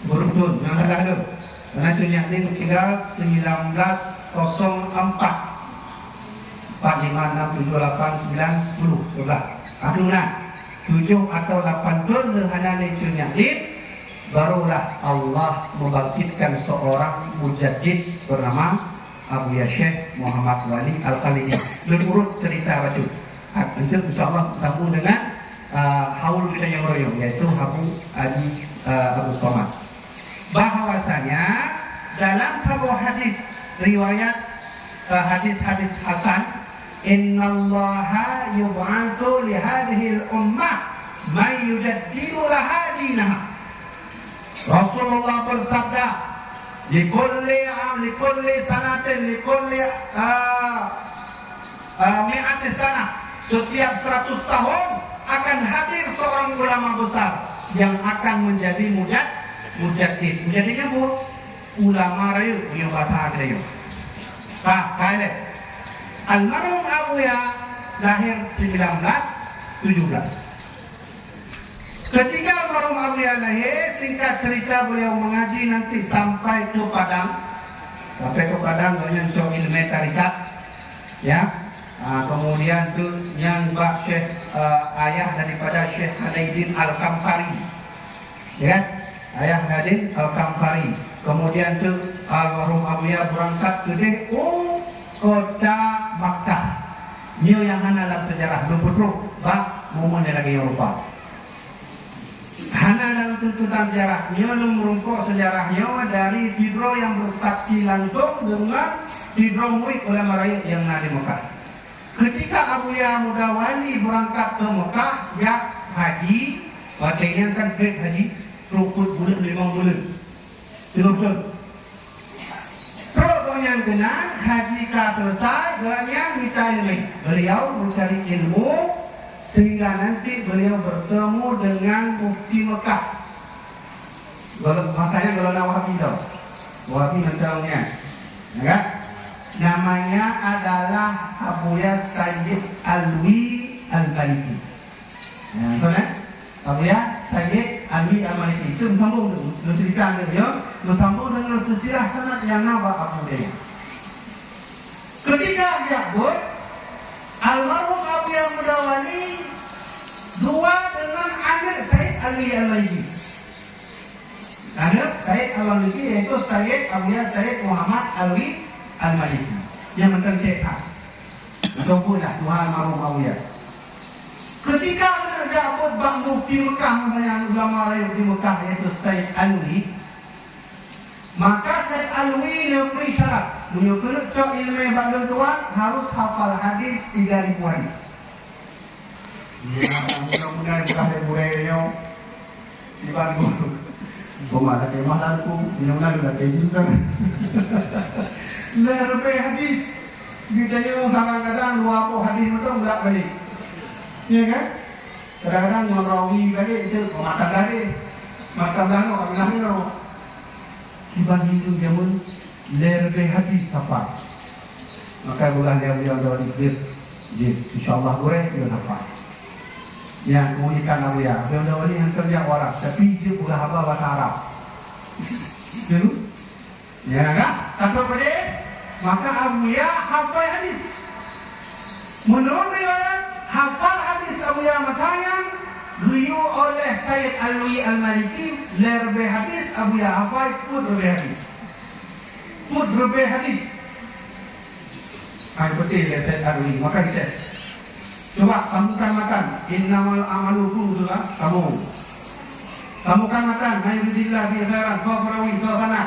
kurung tun yang kalah dun karena Cunyahdin meninggal 1904 4, 5, 6, 7, 8, 9, 10 Adulah 7 atau 8 tahun Lehana Cunyahdin barulah Allah membangkitkan seorang mujaddid bernama Abu Syekh Muhammad Wali Al-Khalidi. Menurut cerita baca nanti insyaAllah bertemu dengan haul kita yang royong yaitu Abu Haji Abu Somad. Bahwasanya dalam sebuah hadis riwayat hadis Hasan innallaha yub'atsu li hadhihi al-ummah man yujaddidu laha dinaha. Rasulullah bersabda likulli sanatin likulli mi'ati sanah, setiap 100 tahun akan hadir seorang ulama besar yang akan menjadi mujaddid. Mujadidnya ulama rayu punya bahasa rayu. Kaya almarhum Abuya lahir 1917. Ketika almarhum Abuya lahir, singkat cerita beliau mengaji nanti sampai ke Padang. Dengan ilmu tarikat, ya. Kemudian tu yang Syekh ayah daripada Syekh Hanaidin Al-Kamfari, ya, ayah Hanaidin Al-Kamfari. Kemudian tu almarhum Abuya berangkat ke kota Makkah. Nio yang hana dalam sejarah berputruk bak momen lagi Eropa. Hana dalam tuntutan sejarah nio merumpuk sejarahnya dari Fidro yang bersaksi langsung dengan Fidro murid ulama rakyat yang ada di Mekah. Ketika Abuya Mudawali berangkat ke Mekah, dia haji, padanya kan grade haji, rukut bulan 5 bulan. Betul. Terus yang benar, haji kah selesai, geraknya minta ilmu. Beliau mencari ilmu sehingga nanti beliau bertemu dengan Mufti Mekah. Makanya kalau Wahabi tau, Wahabi mencalonnya, ya? Namanya adalah Abuya Sayyid Alwi Al-Maliki. Betul kan? Abuya Sayyid Alwi Al-Maliki. Itu sambung dengan cerita dia, sambung dengan silsilah sanad yang nama Abuya. Ketika dia pun almarhum Abuya Mudawali dua dengan anak Sayyid Alwi Al-Maliki. Anak Sayyid Al-Maliki yaitu Sayyid Abuya Sayyid Muhammad Alwi Al-Maliki yang mentercetak ataupun Tuhan almarhum Abuya. Ketika menjabut Bang Mufti Mekah, yang ulama rayu di Mekah yaitu Sayyid Alwi, maka Sayyid Alwi memberi syarat, menyukur cok ilmu badal tuan harus hafal hadis 3.000 hadis. Mudah-mudahan kita mulainya di Bandung. Pemala kemalanku, mudah-mudahan sudah kayak juga. Lebih hadis, kita kadang-kadang luar hadis betul enggak balik. Ya kan? Kadang-kadang merawi balik itu mata dari mata belakang kami lahir. Kiban Hindu jamun lebih hadis apa? Maka bulan dia dari insyaallah boleh dia hafal. Yang kemudian Abuya, beliau ini yang kerja waras, tapi dia pula hafal bahasa Arab. Betul? Ya kan? Tanpa pada maka Abuya hafal hadis. Menurut riwayat hafal hadis Abuya makanya beliau oleh Sayyid Alwi Al-Maliki lebih hadis Abuya hafal pun lebih hadis. Pun lebih hadis. Hai betul ya Sayyid Alwi, maka kita coba sambungkan makan. Innamal amalu kulluha kamu. Sambungkan makan. Naibudillah bi khairan faqrawi faqana.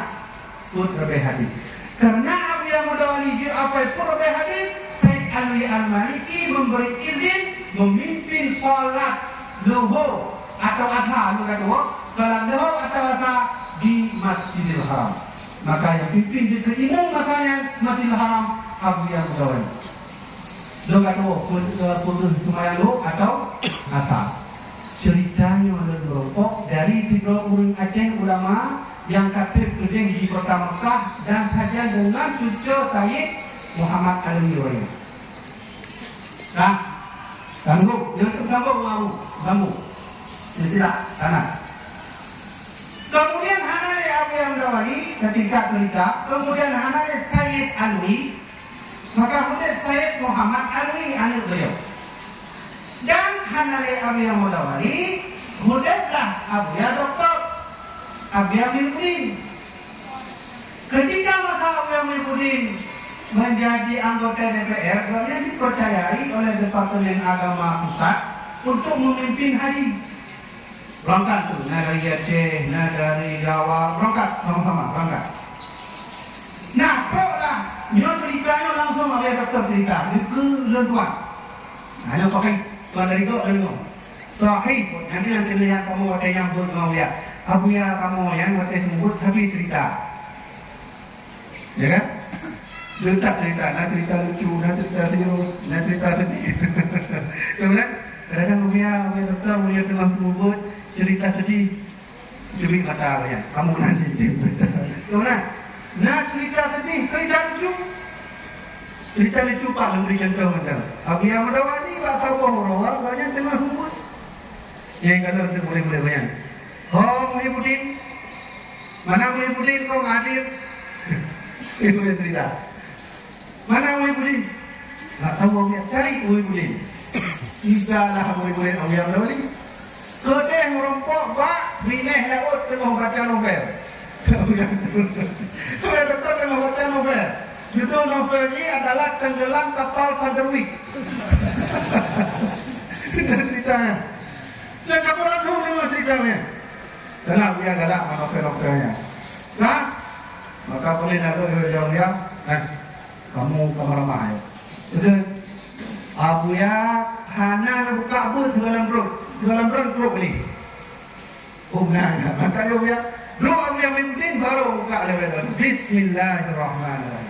Pun lebih hadis. Karena Abuya Mudawali dia apa pun lebih hadis, Sayyid Alwi Al-Maliki memberi izin memimpin salat zuhur atau asar, salat zuhur atau asar di Masjidil Haram. Maka yang pimpin di keimam makanya Masjidil Haram Abuya Mudawali. Dia kata putus semayang lu atau asar. Ceritanya lebih berokok dari 3 orang Aceh ulama yang katib kerja di kota Mekah dan saja dengan cucu Sayyid Muhammad Alwi. Nah, sanggup, dia tersambung baru, sambung. Sila, tanah. Kemudian Hanale Abuya Mudawali ketika cerita, kemudian Hanale Sayyid Alwi, maka kemudian Sayyid Muhammad Alwi anak beliau. Dan Hanale Abuya Mudawali, kemudianlah Abuya Doktor Abuya Muhyiddin. Ketika masa Abuya Muhyiddin menjadi anggota DPR, dia dipercayai oleh Departemen Agama Pusat untuk memimpin haji. Berangkat tuh, nah dari Aceh, nah dari Jawa, berangkat sama-sama, berangkat. Nah, kok lah, dia ceritanya langsung Abuya Doktor cerita, dia ke Leduan. Nah, dia sahih, tuan dari itu, sahih, nanti lihat kamu ada yang buat mau ya. Abuya kamu yang waktu sebut habis cerita. Ya kan? Cerita, nak cerita lucu, nak cerita serius, nak cerita sedih. Kemudian kadang-kadang Umia doktor, Umia tengah kubur cerita sedih, cubit mata ya. Kamu nanti kemudian nak cerita sedih, cerita lucu. Cerita lucu Pak memberi contoh macam Umia Mudawadi, Pak Sabah orang banyak tengah kubur. Yang kalau kita boleh bayang. Oh Muhyiddin, mana Muhyiddin kau hadir? Itu yang cerita. Mana Muhyiddin? Tak tahu Muhyiddin. Cari Muhyiddin. Tidaklah Muhyiddin Awliya Mudawadi. Kedai merompok bak bineh laut tengah baca novel. Kedai doktor tengah baca novel. Judul novel ini adalah Tenggelam Kapal Thunderwick. Itu ceritanya. Saya tak pernah tahu dengan ceritanya. Kenapa dia galak novel-novelnya? Nah, maka boleh nak dia, kamu kamar ramah ya. Jadi, Abu ya Hana nak buka booth dalam perut beli. Oh nah, maka dia ya, Abu yang Muhyiddin baru buka level. Bismillahirrahmanirrahim.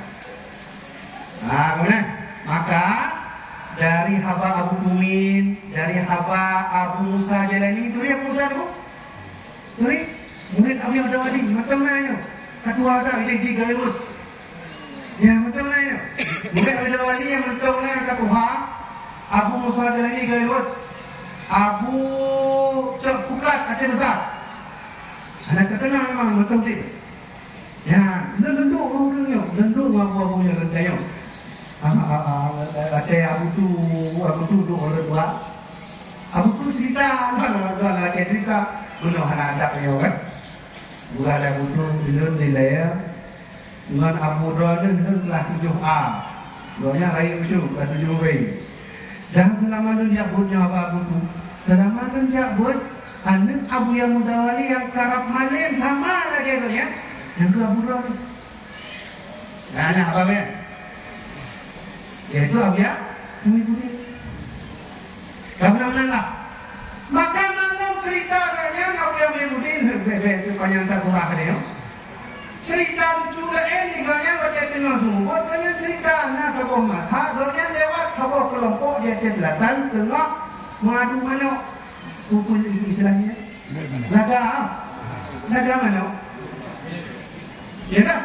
Kemudian maka dari haba Abu Mumin, dari haba Abu Musa Jalani itu ya Musa tu. Murid Abu Mudawadi macam mana? Satu ada ini di Galus. Ya macam mana? Murid Abu Mudawadi yang macam mana kata Abu Musa Jalani Galus. Abu Cepukat Aceh Besar. Anak terkenal memang macam tu. Ya, lenduk orangnya, lenduk Abu yang rendayo. Aceh Abu tu duduk orang tua. Abu tu cerita, mana cerita, bunuh anak anak dia kan. Bukan ada Abu tu bilun dilaya. Dengan Abu Dradan hendaklah 7A. Doanya rayu tu, 7B. Dan selama tu dia buatnya apa Abu tu. Selama tu dia buat anak Abu yang Mudawali yang karab malim sama lagi tu ya. Yang tu Abu Dradan. Nah, apa ya? Yaitu Abu ya, Muhyiddin. Kemudian maka malam ceritanya Abu ya Muhyiddin panjang tak kurang dia. Cerita lucu dah ini banyak baca tengah semua. Banyak cerita nak sabah mata, banyak lewat sabah kelompok di Aceh Selatan tengah mengadu mana hukum istilahnya. Laga mana? Ya tak?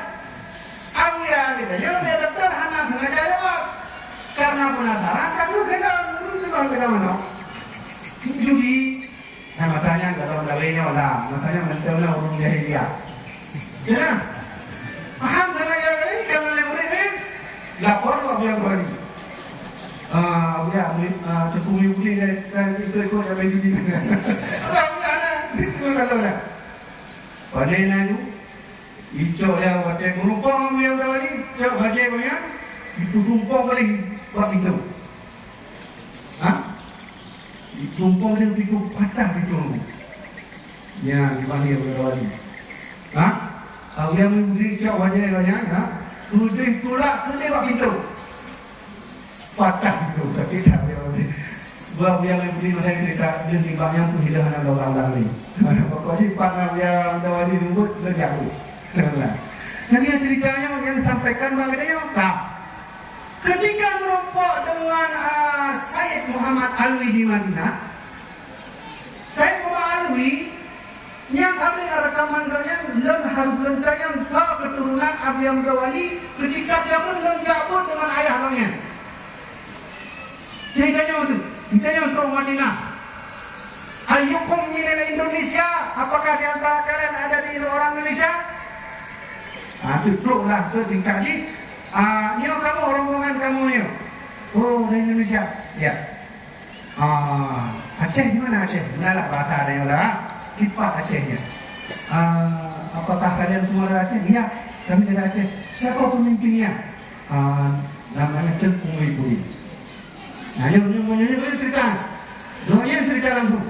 Abu ya kita, dia doktor anak sengaja lewat. Karena penasaran, kamu pegang mana? Judi. Nah, matanya enggak tahu lawainya lah. Matanya mentelnya urung jahiliyah. Ya. Paham sengaja ini karena murid ini lapor ke Abu yang beri. Abu ya, cukup Muhyiddin dan itu ikut apa yang Judi. Abu ada, itu kata dah. Pada itu, hijau ya, wajah merupakan Abu yang beri. Cak wajah banyak. Itu tumpah paling buat pintu. Tumpah dia pintu patah pintu. Ya, dipanggil Mudawadi. Kalau dia memberi cak wajah banyak, tujuh tulak buat pintu. Patah pintu, tapi tak boleh. Buat yang memberi saya cerita dia timbangnya tu hidup anak orang lain. Pokoknya patah dia Mudawadi lembut berjauh. Jadi ceritanya yang disampaikan bagaimana? Ketika merompok dengan Sayyid Muhammad Alwi di Madinah, Sayyid Muhammad Alwi yang kami rekaman kalian dan harus lentayang ke keturunan Abu yang Mudawali ketika dia pun menjabut dengan ayah kalian. Ceritanya itu, ceritanya untuk Madinah. Ayyukum minal Indonesia, apakah di antara kalian ada di orang Indonesia? Tutruklah ke tingkat ini. Ni kamu rombongan kamu ni. Oh, dari Indonesia. Ya. Aceh di mana Aceh? Benarlah bahasa ada yang lah. Kipas Acehnya. Apakah kalian semua dari Aceh? Ya, kami dari Aceh. Siapa pemimpinnya? Namanya Tengku Muhyiddin. Nah, yang cerita. Doanya cerita langsung.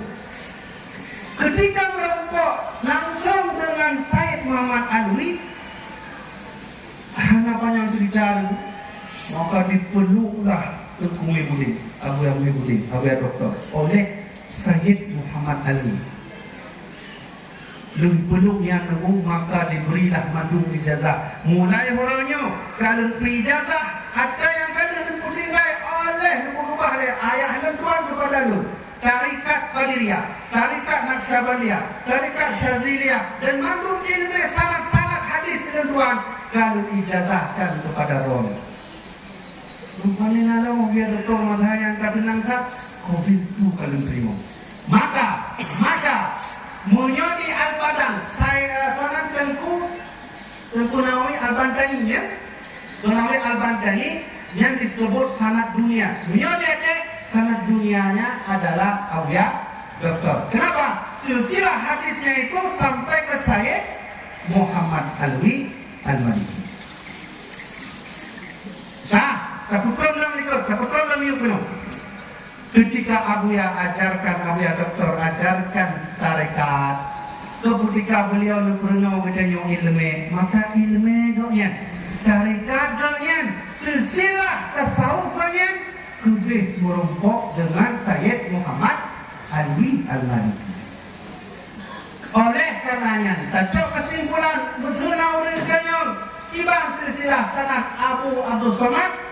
Ketika merompok langsung dengan Sayyid Muhammad Alwi, hanya panjang cerita, maka dipeluklah Tengku Muhyiddin, Abu Muhyiddin, Abu Doktor oleh Sayyid Muhammad Ali. Lempeluk yang nemu maka diberilah mandung ijazah. Mulai horanya kalau ijazah ada yang kena diputingai oleh berubah oleh ayah dan tuan kepada lu. Tarikat Qadiriyah, Tarikat Naqsyabandiyah, Tarikat Syaziliyah dan mandung ilmu sanad-sanad hadis dan tuan kalau ijazahkan kepada Rom. Rupanya lalu biar betul mazhab yang kata nangkat COVID itu kalau terima. Maka Munyadi Al-Badan saya konan Tengku Nawawi Al-Bantani ya. Nawawi Al-Bantani yang disebut sanad dunia. Munyadi sanad dunianya adalah Awliya Doktor. Kenapa? Silsilah hadisnya itu sampai ke Sayyid Muhammad Alwi Al-Maliki. Tapi problem itu ketika Abuya Doktor ajarkan tarekat, ketika beliau pernah bertanya ilmu, maka ilmu doanya, tarekat doanya, silsilah tasawuf doanya, lebih merumpuk dengan Sayyid Muhammad Alwi Al-Maliki. Oleh karenanya, tajuk kesimpulan bersunau dengan ibang silsilah sanad Abu Abdul Somad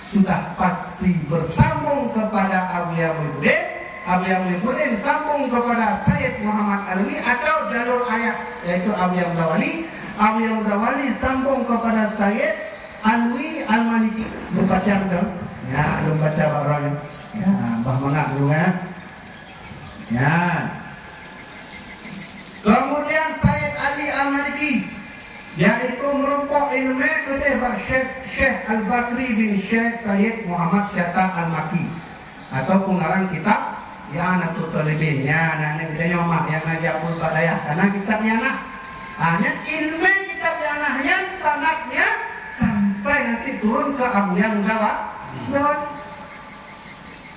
sudah pasti bersambung kepada Awliya Muhyiddin. Awliya Muhyiddin sambung kepada Sayyid Muhammad Alwi atau jalur ayat yaitu Awliya Mudawali. Awliya Mudawali sambung kepada Sayyid Alwi Al-Maliki. Membaca betul? Ya, membaca barangnya. Ya, Mbah Mangak dulu ya. Ya. Kemudian Sayyid Ali Al-Maliki yaitu merupakan ilmu kepada Syekh Al-Bakri bin Syekh Sayyid Muhammad Syata Al-Maki atau pengarang kitab ya Natul Talibin ya anak dia nyomah yang ngajak pun badayah karena kitabnya anak hanya ilmu kitab anaknya sanadnya sampai nanti turun ke Abu yang Jawa.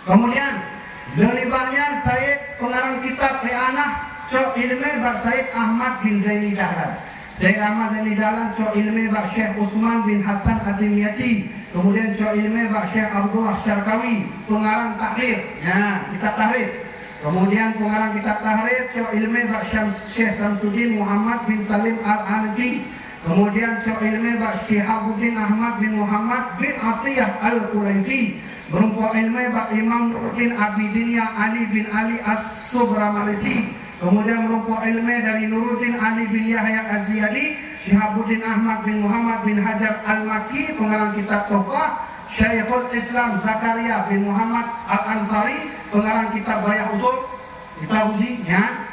Kemudian berlibatnya Sayyid pengarang kitab anak cok ilmu Pak Sayyid Ahmad bin Zaini Dahlan. Syekh Ahmad Zaini Dahlan cok ilmu Pak Syekh Utsman bin Hasan At-Timyati. Kemudian cok ilmu Pak Syekh Abdullah Syarkawi, pengarang tahrir. Ya, kitab tahrir. Kemudian pengarang kitab tahrir cok ilmu Pak Syekh Samsuddin Muhammad bin Salim Al-Hanafi. Kemudian cok ilmu Pak Syihabuddin Ahmad bin Muhammad bin Atiyah Al-Qulaifi. Berumpuk ilmu Pak Imam Nuruddin Abidiniyah Ali bin Ali As-Subramalisi. Kemudian merumpuk ilmu dari Nuruddin Ali bin Yahya Az-Ziyadi, Syihabuddin Ahmad bin Muhammad bin Hajar Al-Maki, pengarang kitab Tuhfah, Syekhul Islam Zakaria bin Muhammad Al-Ansari, pengarang kitab Bayah Usul, Isauzi, ya.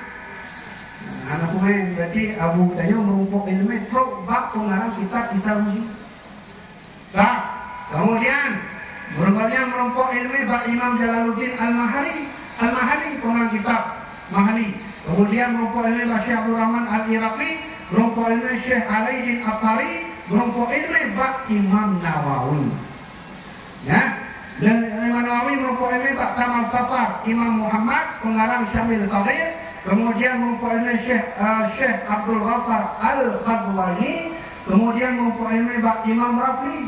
Anak pemain berarti Abu Dayo merumpuk ilmu bab pengarang kitab Isauzi. Kemudian berikutnya merumpuk ilmu Pak Imam Jalaluddin Al-Mahali, pengarang kitab Mahali. Kemudian merumpuk ilmu Syekh Abdul Rahman Al-Iraqi, merumpuk ilmu Syekh Alaidin At-Tari, merumpuk ilmu Pak Imam Nawawi. Ya, dan Imam Nawawi merumpuk ilmu Pak Kamal Safar, Imam Muhammad, pengarang Syamil Saghir. Kemudian merumpuk ilmu Syekh Abdul Ghaffar Al-Khazwani. Kemudian merumpuk ilmu Pak Imam Rafli,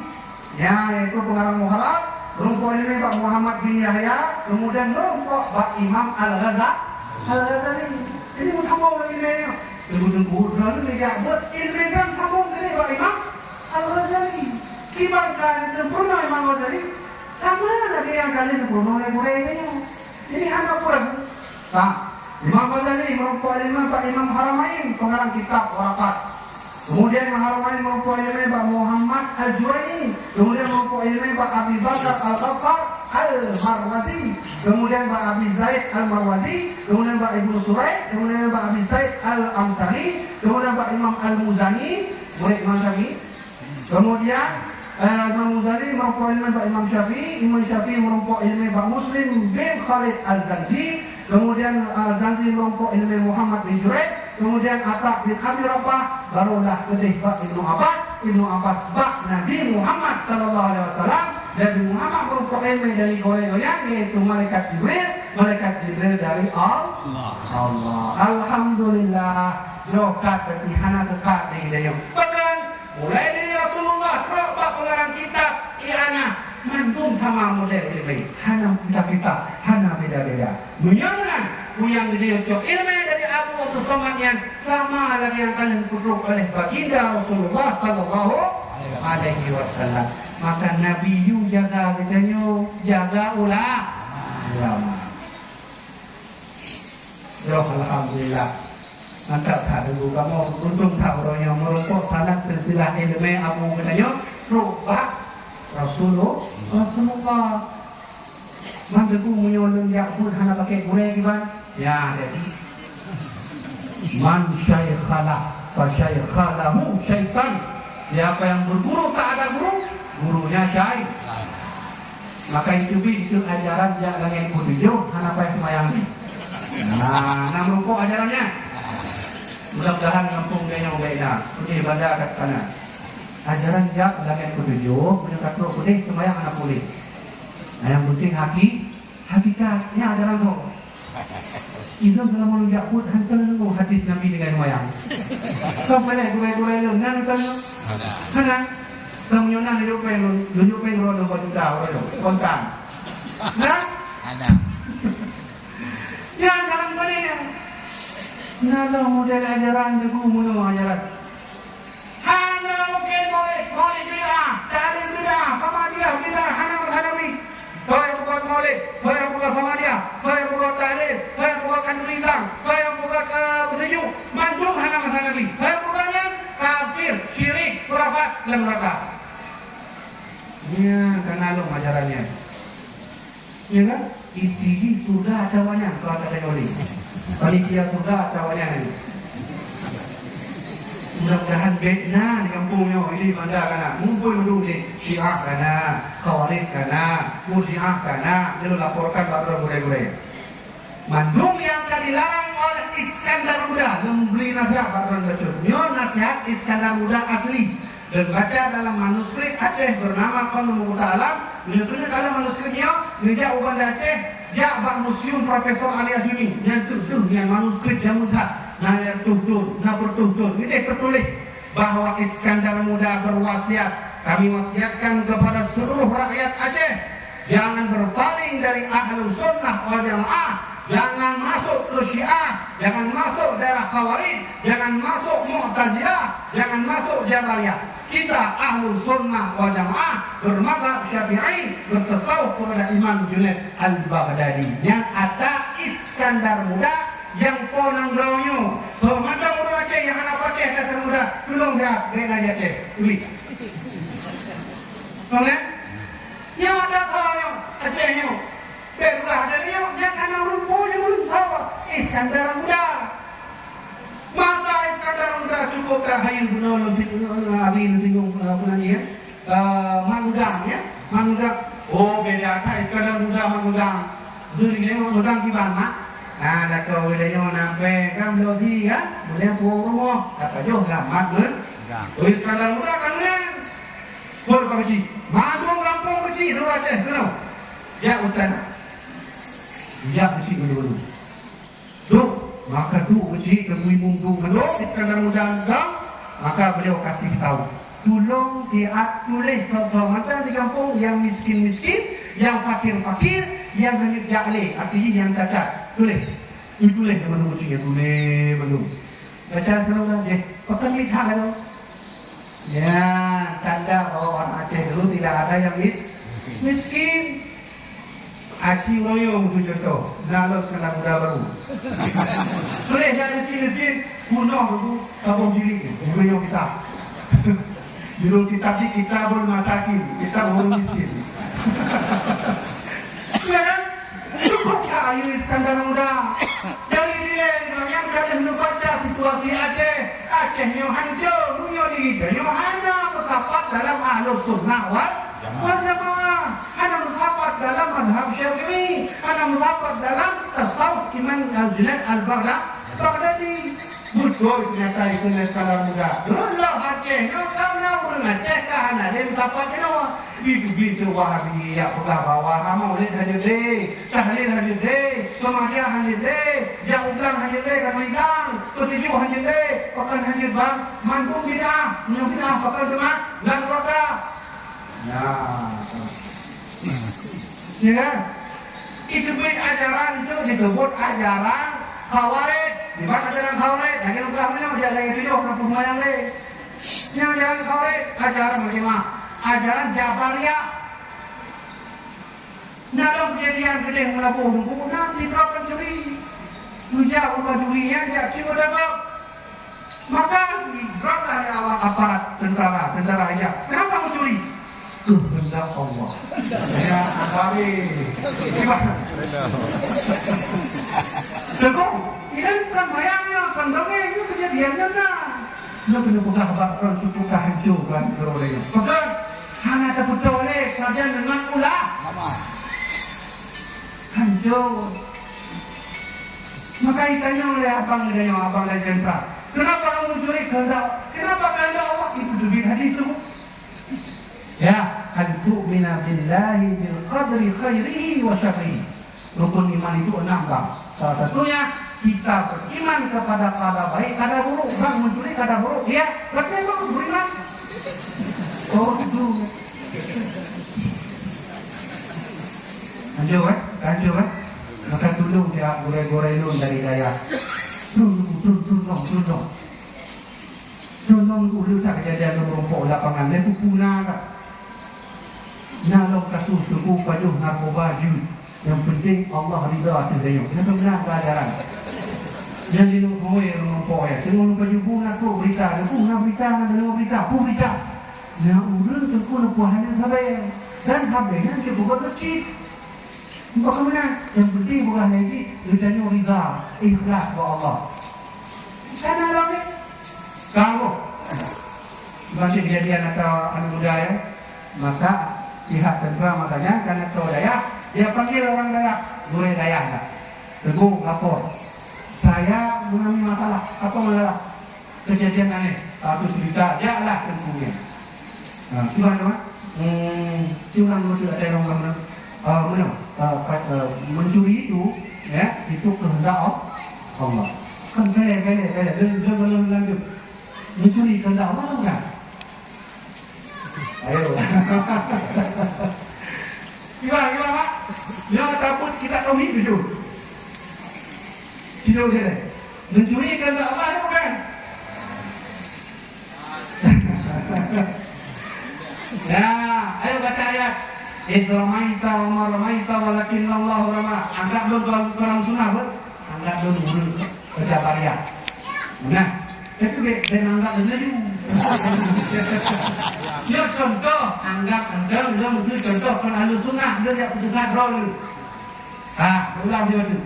ya, yaitu pengarang Muharram. Merumpuk ilmu Pak Muhammad bin Yahya. Kemudian merumpuk Pak Imam Al-Ghazali. Jadi sambung lagi ni. Tunggu dan tidak buat ilmu dan sambung lagi Pak Imam Al-Ghazali. Kibarkan sempurna Imam Al-Ghazali. Sama lagi yang kali sempurna yang mulainya. Jadi anak kurang. Imam Al-Ghazali merumpuk ilmu Pak Imam Haramain, pengarang kitab Warakat. Kemudian Haramain merumpuk ilmu Pak Muhammad Al-Juwaini. Kemudian merumpuk ilmu Pak Abi Bakar Al-Ghaffar Al-Marwazi. Kemudian Pak Abi Zaid Al-Marwazi. Kemudian Pak Ibnu Suraid. Kemudian Pak Abi Zaid Al-Amtari. Kemudian Pak Imam Al-Muzani, murid Imam Syafi'i. Kemudian Imam Muzani merumpuk ilmu Pak Imam Syafi'i. Imam Syafi'i merumpuk ilmu Pak Muslim bin Khalid Al-Zanji. Kemudian Zanji merumpuk ilmu Muhammad bin Juraid. Kemudian Atta bin Abi Rabah, barulah kedih Pak Ibnu Abbas Pak Nabi Muhammad sallallahu alaihi wasallam. Dan Muhammad merumpuk ilmu dari goyang yaitu malaikat Jibril dari Allah. Alhamdulillah, jokat bertihana dekat dengan bahkan mulai dari Rasulullah terobak pengarang kitab I'anah mandung sama model ilmu hana kita hana beda-beda. Menyangkan yang dia ilmu dari Abu satu somat yang sama dengan yang akan dikutuk oleh baginda Rasulullah sallallahu alaihi wasallam. Maka Nabi yu jaga katanya, jaga ulama. Ya alhamdulillah. Mantap tak dulu kamu untung tahu orang yang merokok salah silsilah ilmu Abu katanya rubah Rasulullah. Maka aku menyolong yakut hana pakai gulai gimana? Ya jadi man syaikhalah fa syaikhalahu syaitan. Siapa yang berguru tak ada guru, gurunya syaitan. Maka itu ajaran yang langit kutujuh hana pakai semayang. Nah merokok ajarannya. Mudah-mudahan kampung dia yang beda. Putih ibadah kat sana. Ajaran jak langit ketujuh, punya kata putih semayang anak pulih. Nah, yang penting hakikatnya ajaran tu. Itu dalam menunjuk put hantar lu hadis Nabi dengan wayang. Kau boleh gulai lu, nan kan? Kana. Kamu nyona hidup peng lo do juta orang kontan. Nah? Ada. Ya dalam boleh. Nada model ajaran degu muno ajaran. Hana mungkin boleh bid'ah, dalil bid'ah, Muhammadiyah bid'ah, Hanafi. Saya buat maulid, saya buat Muhammadiyah, saya buat dalil, saya buat kandungan, saya buat petunjuk, mandum Hanafi. Saya buatnya kafir, syirik, khurafat dan neraka. Ya, karena lo ajarannya. Ya kan? Itu sudah acaranya kalau ada yang panitia surga tawanan. Mudah-mudahan betna di kampungnya ini banda kana ngumpul dulu di Syiah kana, Khawarij kana, Murji'ah kana, lalu laporkan pada gulai-gulai. Mandum yang akan dilarang oleh Iskandar Muda memberi nasihat pada baca. Nyon nasihat Iskandar Muda asli dan baca dalam manuskrip Aceh bernama Qanun Muta'alam. Menyebutnya dalam manuskripnya Nida Uban Aceh ya Bak Museum Profesor Alias Yuni yang tuh yang manuskrip yang mudah nah yang tuh ini tertulis bahwa Iskandar Muda berwasiat, kami wasiatkan kepada seluruh rakyat Aceh jangan berpaling dari Ahlus Sunnah wal Jamaah, jangan masuk ke Syiah, jangan masuk daerah Khawarij, jangan masuk Mu'tazilah, jangan masuk Jabariyah. Kita Ahlus Sunnah wal Jamaah bermadzhab Syafi'i, bertasawuf kepada Imam Junaid Al-Baghdadi. Yang ada Iskandar Muda yang ponang geronyo. Bermadzhab orang Aceh yang anak Aceh dasar muda. Tolong saya beri aja Aceh. Uli. Boleh? Yang ada geronyo Acehnya. Berulah adanya yang kena rumputnya tahu Iskandar Muda. Maka Iskandar Muda cukupkah hayal bunuh abin bingung apa ni ya? Manudang. Oh beda tak Iskandar Muda manudang. Durinya manudang di mana? Nah, dah kau wilayah nampak kan melodi kan? Boleh pukul kata jauh gamat ber. Iskandar Muda kan ni. Kau kecil. Madung kampung kecil tu Aceh tu. Ya Ustaz. Ya kecil dulu. Tu maka tu uji temui mundu menurut Iskandar Muda maka beliau kasih tahu tolong dia tulis macam di kampung yang miskin-miskin, yang fakir-fakir, yang hanya jahil, artinya yang cacat. Tulis menunggu ujinya tulis belum. Baca selalu je. Pakai lihat kalau. Ya tanda bahwa orang Aceh dulu tidak ada yang miskin. Aci royo untuk contoh. Lalu Iskandar Muda baru. Tulis yang miskin kuno dulu kampung diri. Royo kita. Judul kitab ni Kitabul Masakin, kitab orang miskin. Ya kan? Cukupkah ayu Iskandar Muda? Dari nilai yang kalian membaca situasi Aceh. Aceh yang hancur, dunia diri. Yang hanya bertapat dalam Ahlus Sunnah wal Jamaah. Hanya bertapat dalam mazhab Syafi'i. Hanya bertapat dalam tasawuf Imam Junaid Al-Baghdadi. Betul ternyata itu Iskandar Muda. Dulu Aceh, kau orang Aceh kan ada yang tapak kenapa? Itu Wahabi, ya pegah bawah, Maulid hadir deh, Tahlil hadir deh, Muhammadiyah hadir deh, yang Ulang hadir deh, kan Lidang, Ketujuh hadir deh, Pekan hadir bang, Mandung bid'ah, Pekan jemaah, dan neraka. Ya kan? Itu ajaran itu disebut ajaran Khawarij. di mana ajaran khawarij, jangan lupa mana ajaran video kampung mayang le. Ini ajaran khawarij, ajaran bagaimana? Ajaran Jabariyah. Nah, dalam kejadian gede melabur, kemudian diterapkan juri. Ujar rumah jurinya, dia cuma dapat. Maka berapa awak aparat tentara aja. Kenapa mau curi? Kehendak Allah. Ya, kami. Gimana? Teguh, ini bukan bayangnya, bukan dongeng, itu kejadiannya nah. Lo kena buka bakron, buka hancurkan kerolanya. Bukan, hanya terputus oleh saja dengan ulah. Hancur. Maka ditanya oleh abang dan jenderal, kenapa kamu curi kehendak? Kenapa kehendak Allah? Itu duit hadis itu. Ya, antu'mina billahi bil qadri khairihi wa syarrihi. Rukun iman itu 6 bang. Salah satunya kita beriman kepada kadar baik, kadar buruk. Bang mencuri kadar buruk, ya. Berarti emang harus beriman. Oh itu. Lanjut kan? Maka tolong dia gore-gore lu dari daya. Tolong dulu tak kejadian merompok lapangan. Dia tu punah kan. Nalong kasus suku pajuh narkoba jud. Yang penting Allah ridha atas dia. Kenapa benar keajaran? Yang dinuhoi merompok ya. Tengok pajuh punah tu berita. Berita. Nah urun tu pun puahannya sampai. Dan habisnya dia buat masjid. Bagaimana? Yang penting bukan lagi ditanya ridha, ikhlas kepada Allah. Karena orang ni, kalau masih kejadian atau anu budaya, maka pihak tentera makanya karena tahu daya, dia panggil orang daya, boleh daya tak? Teguh lapor. Saya mengalami masalah, apa masalah? Kejadian aneh, 100 juta, dia lah tentunya. Gimana? Cuma sudah ada orang mencuri itu, ya, itu kehendak Allah. Kan saya belum lanjut. Mencuri kehendak Allah bukan? Ayo. Gimana Pak? Yang takut kita tauhid itu. Tidak boleh. Mencuri kehendak Allah bukan? Ya, ayo baca ayat. Idramaita wa maramaita walakin Allah rama. Anggap belum dalam sunnah ber? Anggap belum Jabariyah. Nah, itu dia anggap dulu. Dia contoh, anggap dia mesti contoh kalau ahli sunnah dia tidak putuskan role. Ulang dia tu.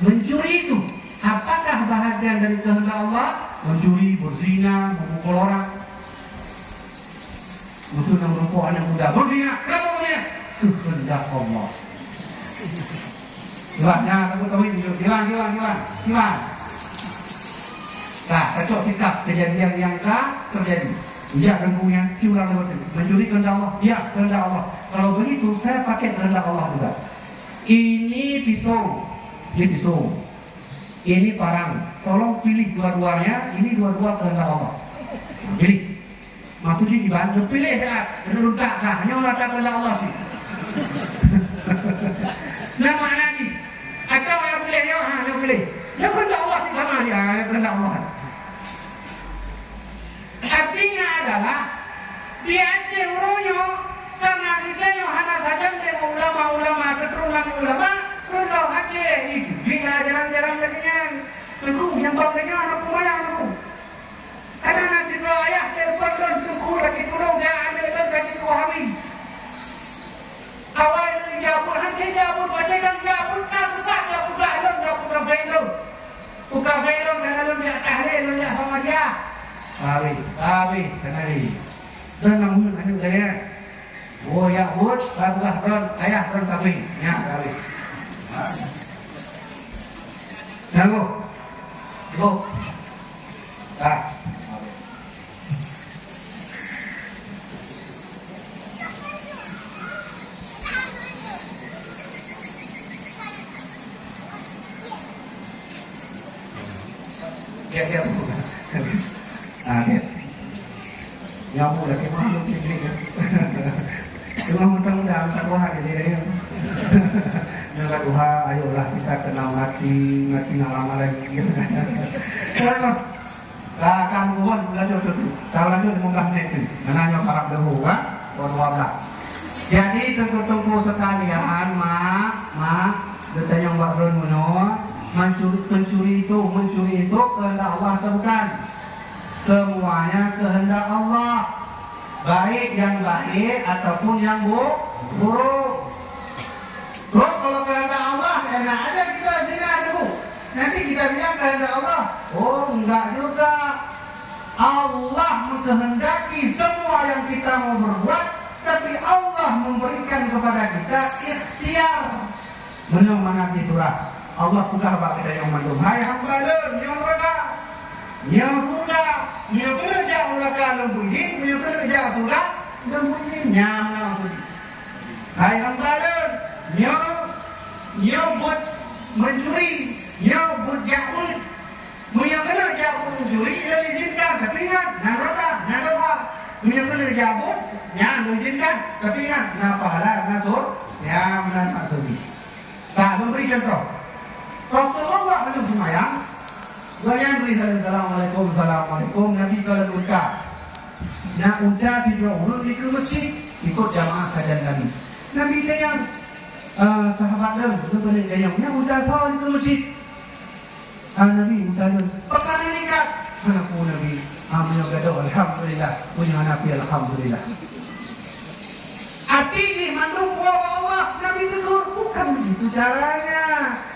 Mencuri itu, apakah bahagian dari kehendak Allah? Mencuri, berzina, memukul orang. Musuh yang merokok anak muda berzina, kenapa berzina? Kehendak Allah. Hilang, kamu tahu ini, hilang. Nah, kacau sikap kejadian yang terjadi. Ya, rempunya curang betul. Mencuri kehendak Allah. Ya, kehendak Allah. Kalau begitu, saya pakai kehendak Allah juga. Ini pisau, ini parang. Tolong pilih dua-duanya. Ini dua-dua kehendak Allah. Pilih. Maksudnya dibantu pilih saat menurut tak hanya orang tak kehendak Allah sih. Nah mana lagi? Atau yang pilih yang pilih. Yang kehendak Allah sih sama dia, yang kehendak Allah. Artinya adalah dia cenderungnya karena kita hanya saja dengan ulama-ulama keturunan ulama kalau Aceh itu dia jarang-jarang dengan teguh yang bapaknya anak pemayang tu. Karena nanti kalau ayah telepon dan teguh lagi tolong dia ambil dan kasih ke Wahabi. Awal dia pun nanti dia pun baca dan dia pun tak buka velom dan lalu dia tahlil dia sama dia. Abi, kenali. Dan namun anu saya. Oh ya bud, barulah don, ayah don kami. Ya kali. Jago. Go. Ya. Nyamuk lagi makhluk ini kan. Cuma mudah-mudahan satu hari ini. Dengan doa, ayolah kita kenal mati lama lagi. Akan buat belajar itu. Kalau lanjut 15 menit ini, menanya para dahulu, kan? Jadi tunggu sekalian, mak, bertanya Mbak Rono, mencuri itu kehendak Allah atau bukan? Semuanya kehendak Allah, baik yang baik ataupun yang buruk. Terus kalau kehendak Allah, enak aja kita zina dulu. Nanti kita bilang kehendak Allah. Oh, enggak juga. Allah mengkehendaki semua yang kita mau berbuat, tapi Allah memberikan kepada kita ikhtiar. Mana itulah Allah pula bagi kita yang mandum. Hai hamba yang mereka, yang sudah, yang kerja mereka lembujin, yang kerja sudah lembujin, yang hai hamba yang buat mencuri, yang buat jahul, yang kena jahul mencuri, yang izinkan, tapi ingat, jangan lupa, yang kena jahul, yang izinkan, tapi ingat, nak pahala, nak sur, yang benar maksudnya. Tak memberi contoh. Rasulullah belum sembahyang, yang beri assalamualaikum, Nabi kalau ucap, nak ucap di urut di masjid, ikut jamaah kajian Nabi. Nabi tanya, sahabat dia, sebenarnya dia yang ucap tahu di masjid. Nabi ucap, perkara ini kan, anakku Nabi, beliau gaduh, alhamdulillah, punya anak alhamdulillah. Artinya mandung Allah, Nabi tegur, bukan begitu caranya.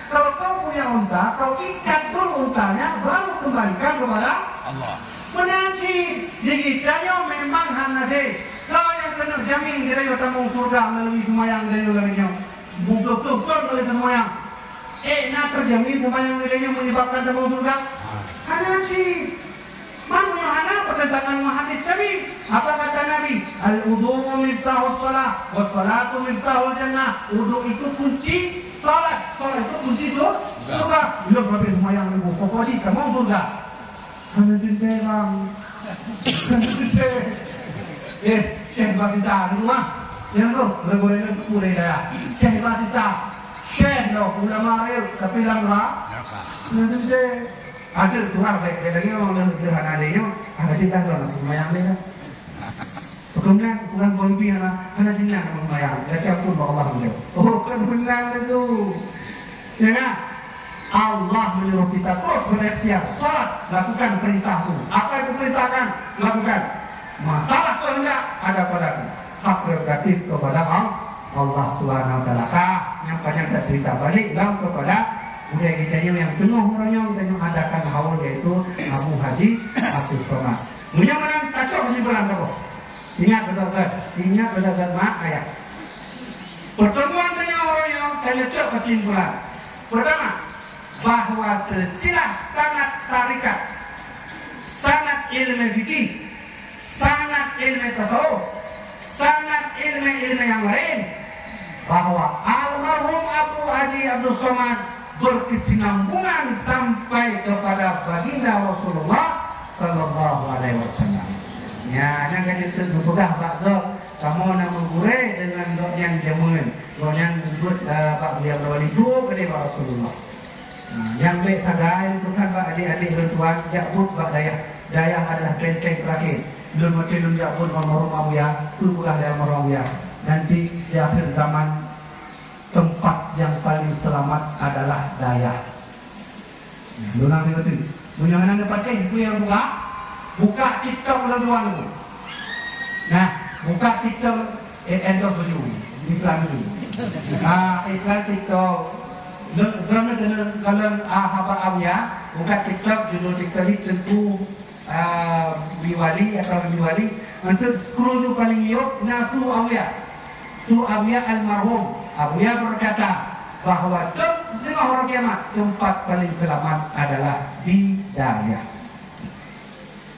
Kalau kau punya unta, kau ikat dulu untanya, baru kembalikan kepada Allah. Menanti, digitanya memang hanase. Kau yang kena jamin dia yang tamu surga melalui semayang dia yang betul melalui semayang. Nak terjamin semayang dia menyebabkan tamu surga. Hanase. Mana yang ada pertentangan hadis Nabi? Apa kata Nabi? Al-wudu miftahus salat, was-salatu miftahul jannah. Wudu itu kunci salat, salat itu kunci surga. Bila berapa semua yang lebih pokoknya kamu surga. Karena diterang, Syekh Basisa di rumah, yang tu reguler pulih dah. Syekh Basisa, Syekh lo ulama real, tapi lamla. Nanti ada Tuhan baik lagi orang yang ada yang ada di dalam semayang ni. Kemudian Tuhan bermimpi anak jinak semayang. Dia pun Allah beliau. Oh kan benar itu. Ya kan? Allah menyuruh kita terus berikhtiar. Salat, lakukan perintah itu. Apa yang diperintahkan? Lakukan. Masalah kehendak ada padaku. Hak prerogatif kepada Allah Subhanahu Wa Taala. Yang banyak kita cerita balik dalam kepada budaya kita yang penuh orang yang adakan haul yaitu Abu Haji Abdul Somad. Punya mana kacau kesimpulan kau? Ingat betul-betul mak ayah. Pertemuan dengan orang yang kacau kesimpulan. Pertama, bahwa silsilah sangat tarikat, sangat ilmu fikih, sangat ilmu tasawuf, sangat ilmu yang lain. Bahwa almarhum Abu Haji Abdul Somad berkesinambungan sampai kepada baginda Rasulullah Sallallahu Alaihi Wasallam. Ya, yang kata itu sudah bakso kamu nak menggurau dengan dok yang jamun, dok yang sebut pak beliau berwali dua kepada Rasulullah. Yang baik sagai itu kan pak adik-adik bertuan jakbut pak daya adalah benteng terakhir. Belum mati belum jakbut orang Muawiyah, tunggulah dalam orang Muawiyah. Nanti di akhir zaman tempat yang paling selamat adalah Daya. Donang itu. Punya mana dapat itu yang buka TikTok laluan itu. Nah, buka TikTok endorse baju. Iklan dulu. Iklan TikTok. Kalau haba awya, buka TikTok judul TikTok itu tentu Biwali atau Biwali. Untuk scroll tu paling yuk nasu awya. Su'awiyah almarhum Abuya berkata bahwa tengah orang kiamat tempat paling selamat adalah di Daya.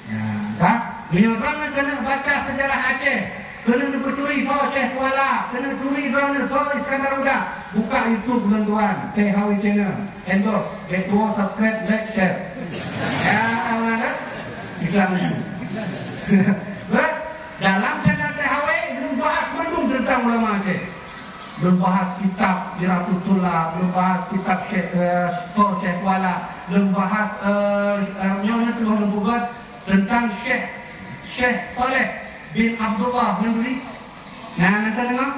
Ya, kan? Beliau banget kena baca sejarah Aceh, kena dicuri Fau Syekh Kuala, kena curi drone Fau Iskandar Uda. Buka YouTube tuan-tuan, THW Channel, endorse, get more, subscribe, like, share. Ya, Allah, iklan itu. Dalam channel THW belum bahas mendung tentang ulama Aceh. belum bahas kitab Diratutullah, belum bahas kitab Syekh Wala, belum bahas nyonya tu belum buat tentang Syekh Saleh bin Abdullah menulis. Nah, nanti dengar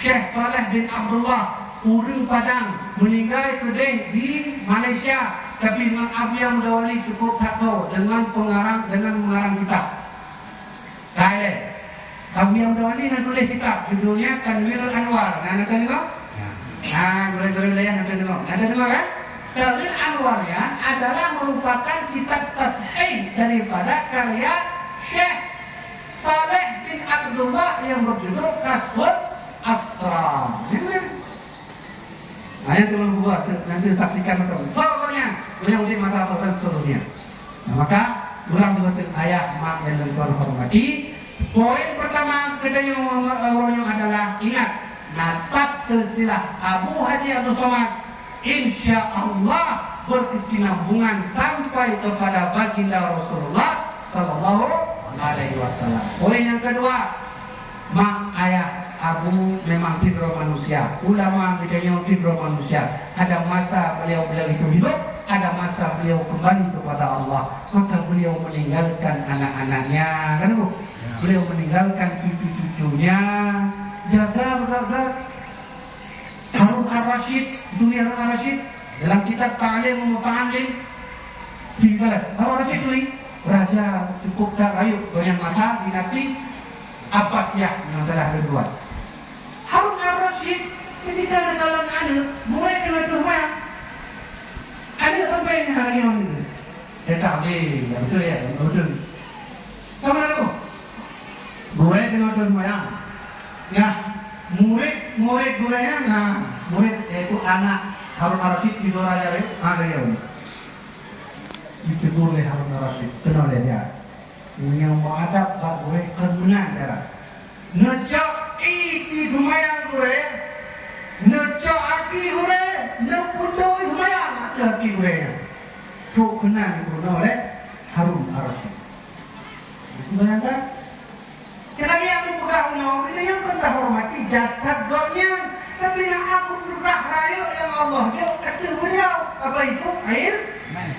Syekh Saleh bin Abdullah Urang Padang meninggal kedai di Malaysia, tapi Imam Abu yang Mudawali cukup tak tahu dengan mengarang kitab. Baik, Abu yang Mudawali nak tulis kitab judulnya Tanwirul Anwar. Nah, nanti dengar. Boleh yang nanti dengar. Nanti dengar kan? Tanwirul Anwar ya adalah merupakan kitab tashih daripada karya Syekh Saleh bin Abdullah yang berjudul Kasbul Asrar. Nah, yang belum buat nanti saksikan betul. Pokoknya yang uji mata dan seterusnya. Nah, maka kurang betul ayat mak yang Tuhan hormati. Poin pertama kita yang adalah ingat nasab silsilah Abu Haji Abdul Somad insya Allah berkesinambungan sampai kepada baginda Rasulullah Sallallahu Alaihi Wasallam. Poin yang kedua, mak ayah Abu memang fibro manusia, ulama bedanya fibro manusia. Ada masa beliau itu hidup, ada masa beliau kembali kepada Allah. Maka beliau meninggalkan anak-anaknya, kan Bu? Beliau meninggalkan cucu-cucunya. Jaga Harun Ar-Rasyid, dunia Harun Ar-Rasyid dalam kitab Ta'lim Muta'alim. Harun Ar-Rasyid tulis raja cukup tak rayu banyak mata dinasti Abbasiyah yang telah kedua. Harun Ar-Rasyid ketika dalam ada mulai dengan rumah ada sampai hari ini. Dia tak boleh, betul ya, betul. Kamu tahu? Mulai dengan rumah. Nah, murid guranya, nah murid yaitu anak Harun Ar-Rasyid di Doraya ada yang ditegur oleh Harun Ar-Rasyid. Kenal dia. Yang mau ada tak boleh kemenang cara. Ngejak iti lumayan gue, ngejak aki gue, ngeputoi lumayan aki gue. Tu kenal dibunuh oleh Harun Ar-Rasyid. Bayangkan, sekali aku pegang nyawa, ini yang kita hormati jasad doanya. Tapi yang aku berkah raya yang Allah dia kata beliau apa itu air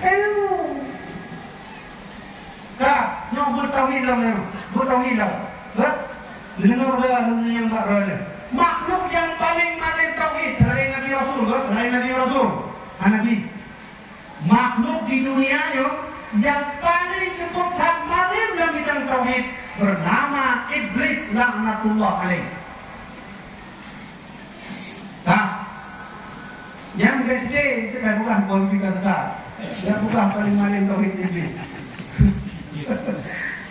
ilmu. Kak, yang bertauhid lah, bertauhid lah. Dengar dah yang tak raya. Makhluk yang paling tauhid selain Nabi Rasul, selain Nabi Rasul, Nabi. Makhluk di dunia yang paling cukup malim dalam bidang tauhid bernama Iblis laknatullah alaih. Yang gede itu kan bukan politik besar, yang bukan paling malim tauhid Iblis.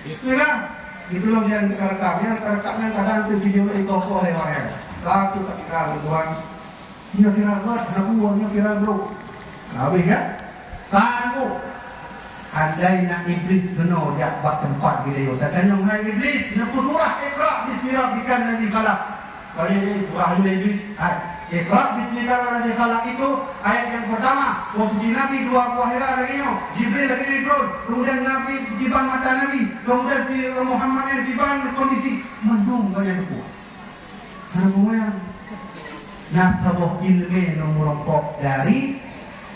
Itulah yang kita rekamnya kadang itu video dari toko oleh orang. Satu ketika Tuhan, dia viral banget, nabuannya viral bro. Habis kan? Kamu, andai nak Iblis benar dia bak tempat video. Datang yang hai Iblis, nak surah Iqra Bismillah bikan nanti balak. Kalau ini surah Iblis, Iqra Bismillahirrahmanirrahim khalaq itu ayat yang pertama. Posisi Nabi dua buah hira lagi Jibril lagi turun. Kemudian Nabi di depan mata Nabi. Kemudian si Muhammad yang di depan kondisi mendung banyak itu. Karena kemudian nasabah ilmu nomor 4 dari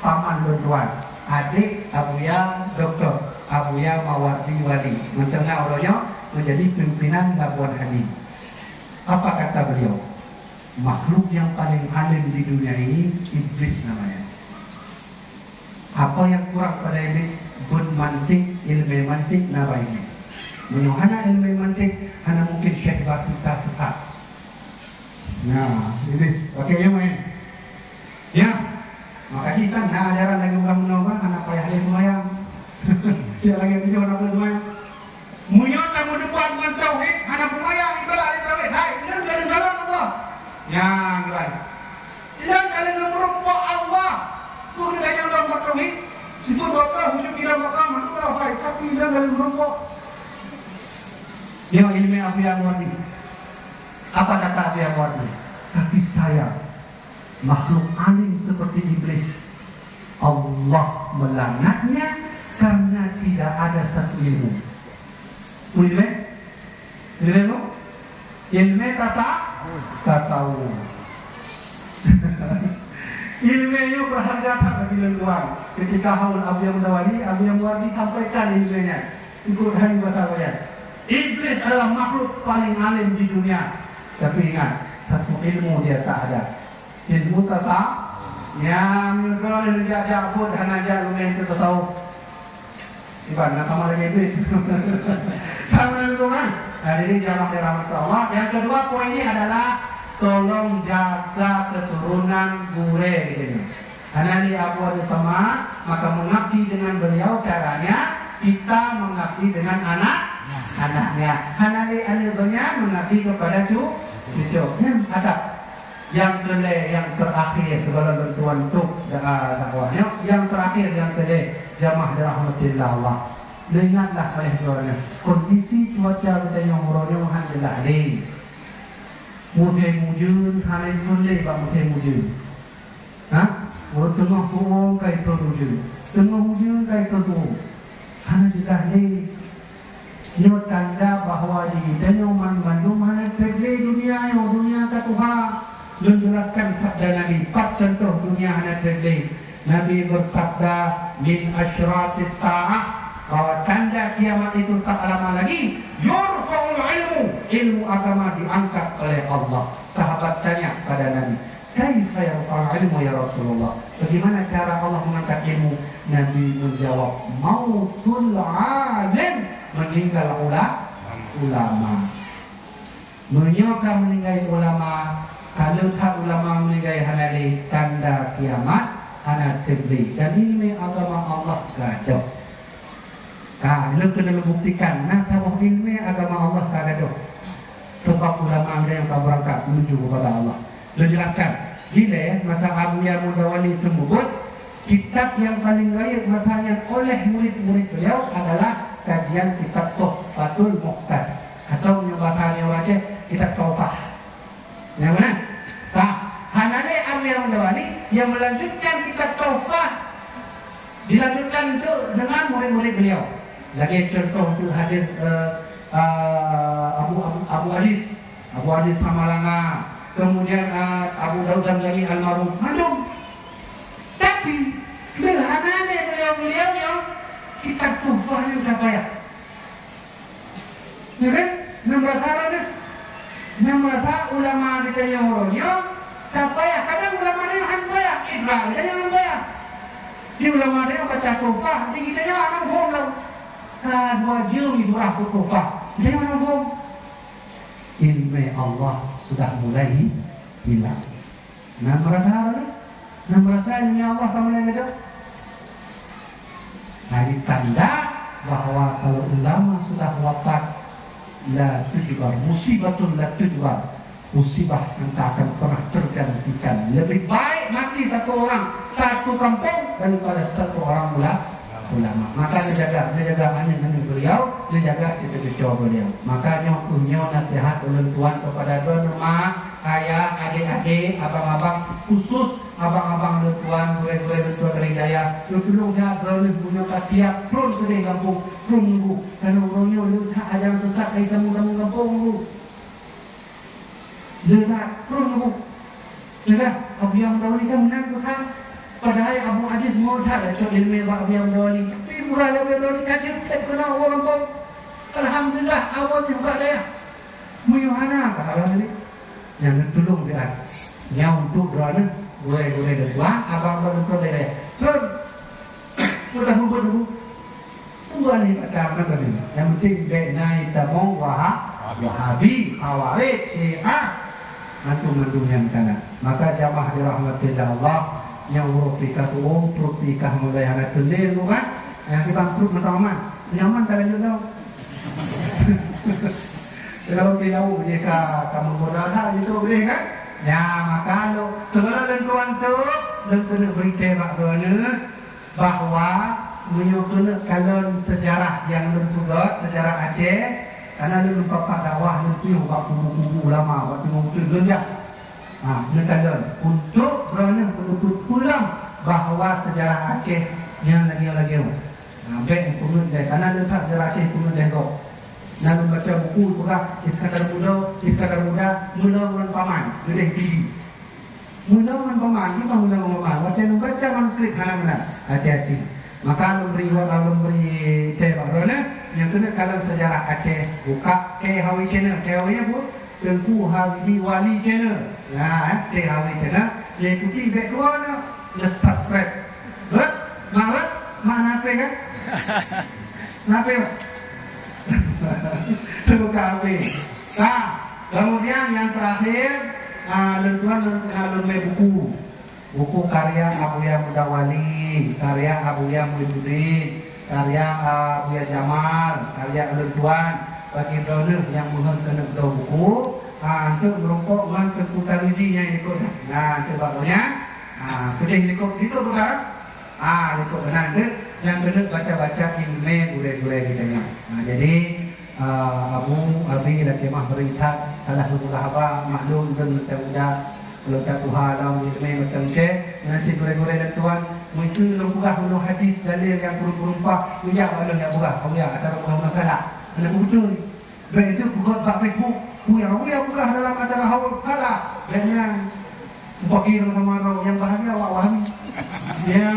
paman Tuan adik Abuya Doktor Abuya Mawardi Wali. Mencerna orangnya menjadi pimpinan Labuan Haji. Apa kata beliau? Makhluk yang paling alim di dunia ini Iblis namanya. Apa yang kurang pada Iblis? Bun mantik, ilmu mantik, nama Iblis. Menuhana ilmu mantik, hanya mungkin Syekh Basisa tetap. Nah, Iblis, oke ya main. Ya, makasih kan. Nah, ajaran lagi bukan menolak, anak payah dia lumayan. Dia lagi video anak lumayan. Munyot kamu depan dengan tauhid, anak lumayan itulah tauhid. Hai, benar dari dalam Allah. Yang lain. Yang kalian merumpok Allah. Tuh kita yang dalam tauhid. Sifat dokter, hukum kita bakal manusia baik. Tapi yang kalian merumpok. Dia ilmu Abu Yawardi. Apa kata Abu Yawardi? Tapi saya makhluk alim seperti iblis. Allah melaknatnya karena tidak ada satu ilmu. Ilmu tasawuf. Ilmunya berharga tak bagi luar. Ketika haul Abu yang Muwardi sampaikan ilmunya. Ikut hari bahasa Iblis adalah makhluk paling alim di dunia. Tapi ingat, satu ilmu dia tak ada. Ilmu tasawuf. Yang menurut dia pun hanya aja lumayan itu tasawuf. Iban, nak sama lagi Iblis. Sama itu kan? Nah, ini jamaah dirahmati Allah. Yang kedua poin ini adalah tolong jaga keturunan gue gitu. Karena di Abu Adi Sama, maka mengabdi dengan beliau caranya kita mengabdi dengan anaknya. Karena di anilnya mengabdi kepada cucu. Ada yang terakhir segala bantuan untuk dakwahnya. Yang terakhir yang jamaah dirahmatillah Allah. Ingatlah oleh suaranya kondisi cuaca kita yang muronya alhamdulillah ni. Musim hujan hari boleh bang musim hujan. Tengah hujan kai hujan. Tengah hujan kai turun. Alhamdulillah ni. Ini tanda bahawa di kita yang mandum mana terjadi dunia Tuhan. Menjelaskan sabda Nabi. 4 contoh dunia hanya terjadi. Nabi bersabda min asyratis sa'ah. Bahwa tanda kiamat itu tak lama lagi. Yurfa'ul ilmu agama diangkat oleh Allah. Sahabat tanya pada Nabi, kaifa yarfa'ul ilmu ya Rasulullah? Bagaimana cara Allah mengangkat ilmu? Nabi menjawab, mautul alim, meninggal ulama. Menyokap meninggal ulama. Kalau tak ulama meninggal halali, tanda kiamat anak terjadi. Dan ini agama Allah gaduh. Lu kena buktikan. Tahu ilmu agama Allah tak ada. Sebab ulama yang tak berangkat menuju kepada Allah. Lu jelaskan. Bila masa Abu Ya'mur Dawali sebut, kitab yang paling layak masanya oleh murid-murid beliau adalah kajian kitab Tuhfatul Muqtas atau bahasanya wajah kitab Tawfah. Yang mana? Hanane Abu Ya'mur Dawali yang melanjutkan kitab Tawfah dilanjutkan itu dengan murid-murid beliau. Lagi contoh tu hadis Abu Aziz Hamalanga, kemudian Abu Daud Zamzami Almarhum macam. Tapi berhananya beliau yang kitab Tufah yang tak payah. Ya kan? Namrasa ulama kita yang orangnya tak payah. Kadang ulama dia yang payah. Ibrahim dia yang payah. Di ulama dia baca Tufah, di kita yang akan faham. Dua jam itu aku Tufah. Dia mana faham? Ilmu Allah sudah mulai hilang. Namrasa ilmu Allah tak mulai ada. Hari tanda bahawa kalau ulama sudah wafat, la tujbar musibatun la tujbar, musibah yang tak akan pernah tergantikan. Lebih baik mati satu orang satu kampung daripada satu orang ulama. Maka dia jaga hanya beliau, dia jaga cucu-cucu beliau. Makanya punya nasihat ulun tuan kepada dua rumah, ayah, adik-adik, abang-abang, khusus abang-abang tuan, gue-gue tuan dari daya. Lu tolong jangan berlalu punya kasiap, terus ke kampung, tunggu. Karena orangnya lu tak ada yang sesat dari kampung lu. Dia tak tunggu. Dia Abu yang Dawali kan menang Tuhan. Padahal Abu Aziz murtad ada ilmu Abu yang Dawali. Tapi murah Abu yang Dawali kajian saya kenal orang kampung. Alhamdulillah awal juga dia. Muyuhana apa ini? Yang tolong dia. Yang untuk berada gue dua abang-abang itu dia. Terus sudah dulu. Tunggu ni pada apa tadi? Yang penting naik tamong Wahabi, Khawarij, Syiah. Mantu-mantu yang kanan. Maka jamaah dirahmatillah Allah yang urupika tuh urupika mulai anak tendil bukan? Yang dibangkrut mentaman. Nyaman kalian juga. Kalau tidak jika kamu berada itu boleh kan? Ya maka lo segala tentuan tu kena beritahu bahawa menyokong kalon sejarah yang bertugas sejarah Aceh. Karena dia lupa pak dakwah itu waktu kubu ulama waktu mungkin dia. Mentalon untuk berani menuntut pulang bahawa sejarah Aceh yang lagi. Baik pun dia karena dia sejarah Aceh pun dia kok. Nak membaca buku juga Iskandar Muda mula paman, dia tinggi. Mula pemain kita mula pemain. Baca manuskrip mana. Hati-hati. Maka memberi tebak yang kena kalau sejarah Aceh buka KHW channel. KHW pun Tengku Habibie Wali channel. Nah, KHW channel. Dia ikuti back keluar na. Just subscribe. Betul? Mak mana apa kan? Kenapa? Terbuka HP. Nah, kemudian yang terakhir lentuan buku karya Abuya Mudawali, karya Abuya Muhyiddin, karya Abuya Jamal, karya lentuan bagi donor yang mohon kena buku untuk merokok dengan keputar ujinya ikut. Nah, itu barunya. Sudah ikut itu bukan? Ikut benar yang kena baca-baca ilmu gure-gure kita nya. Jadi Abi lagi mah berita salah satu sahabat maklum dan mudah kalau satu hal dalam ilmu macam nasi gure-gure dan tuan mungkin lembugah menurut hadis dalil yang berumpah punya walau yang buka punya ada masalah ada muncul baik itu bukan pak Facebook punya buka dalam acara haul kalah dan yang fakir sama yang bahagia awak wahmi ya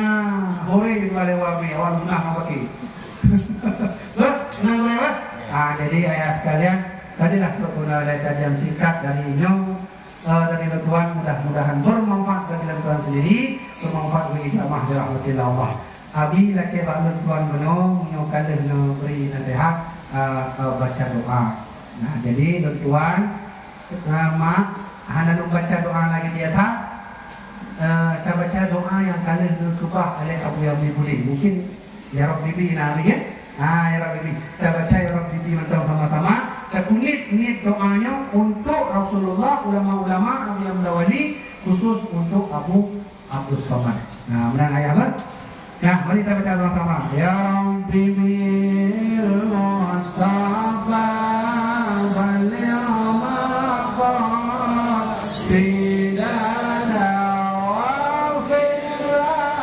hore wale wabi awak guna bagi betul lewat. Jadi ayah sekalian tadilah berguna oleh kajian singkat dari Inyong dari Tuhan, mudah-mudahan bermanfaat bagi Tuhan sendiri, bermanfaat bagi jamaah dirahmatillah Allah. Abi laki bagi Tuhan menong menyokalih beri nasihat baca doa. Nah jadi Tuhan mak hana baca doa lagi dia tak kita baca doa yang kalian subah oleh Abu Yami Budi mungkin ya Rabbi nari ya. Ya Rabbi, kita baca ya Rabbi macam sama-sama. Kita niat doanya untuk Rasulullah, ulama-ulama, Abu Yamda Wali, khusus untuk Abu Abdul Somad. Nah, menang ayat apa? Nah, mari kita baca sama-sama. Ya Rabbi bil Mustafa balil maqasidana wa firana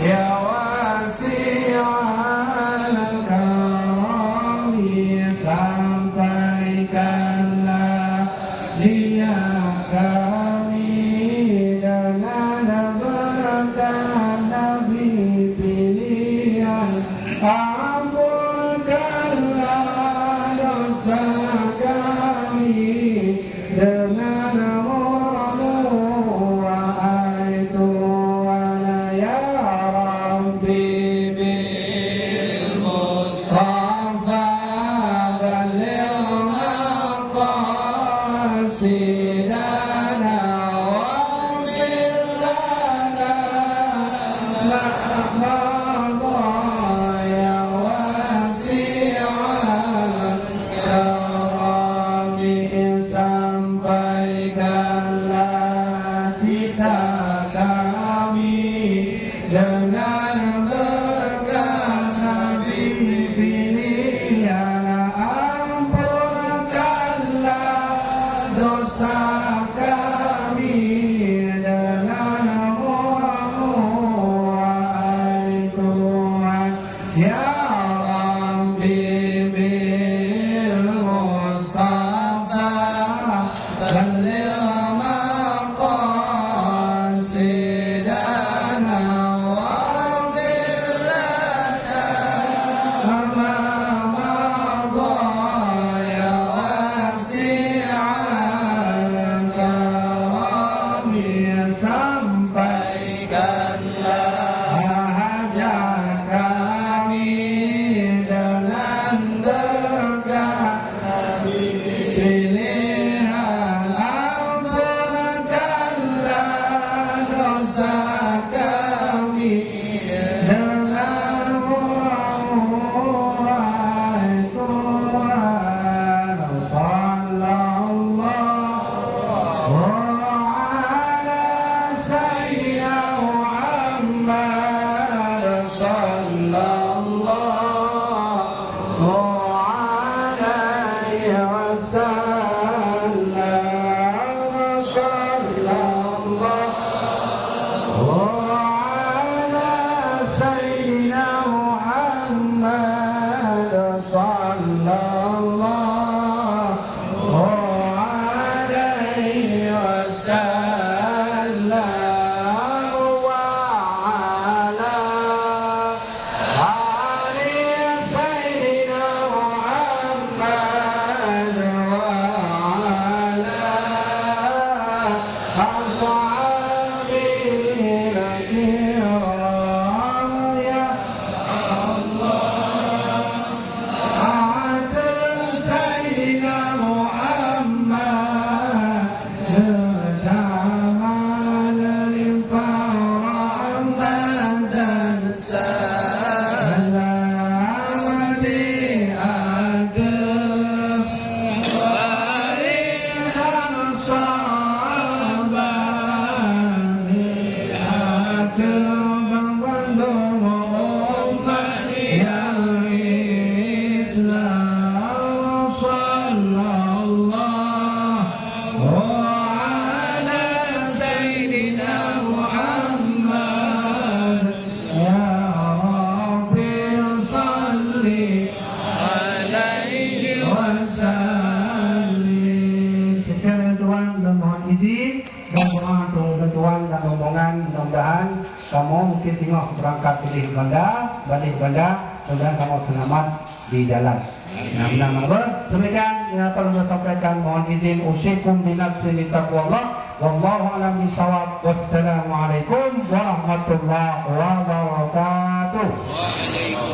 ya wasi'al karami sampaikanlah dia kami dengan berkat Nabi pilihan ampunkanlah dosa kami dengan Allah mudah-mudahan kamu mungkin tengok berangkat balik bandar, mudah-mudahan kamu selamat di jalan. Nah, demikian yang perlu saya sampaikan. Mohon izin usikum binafsi bitaqwallah. Wallahu a'lam bishawab. Wassalamualaikum warahmatullahi wabarakatuh.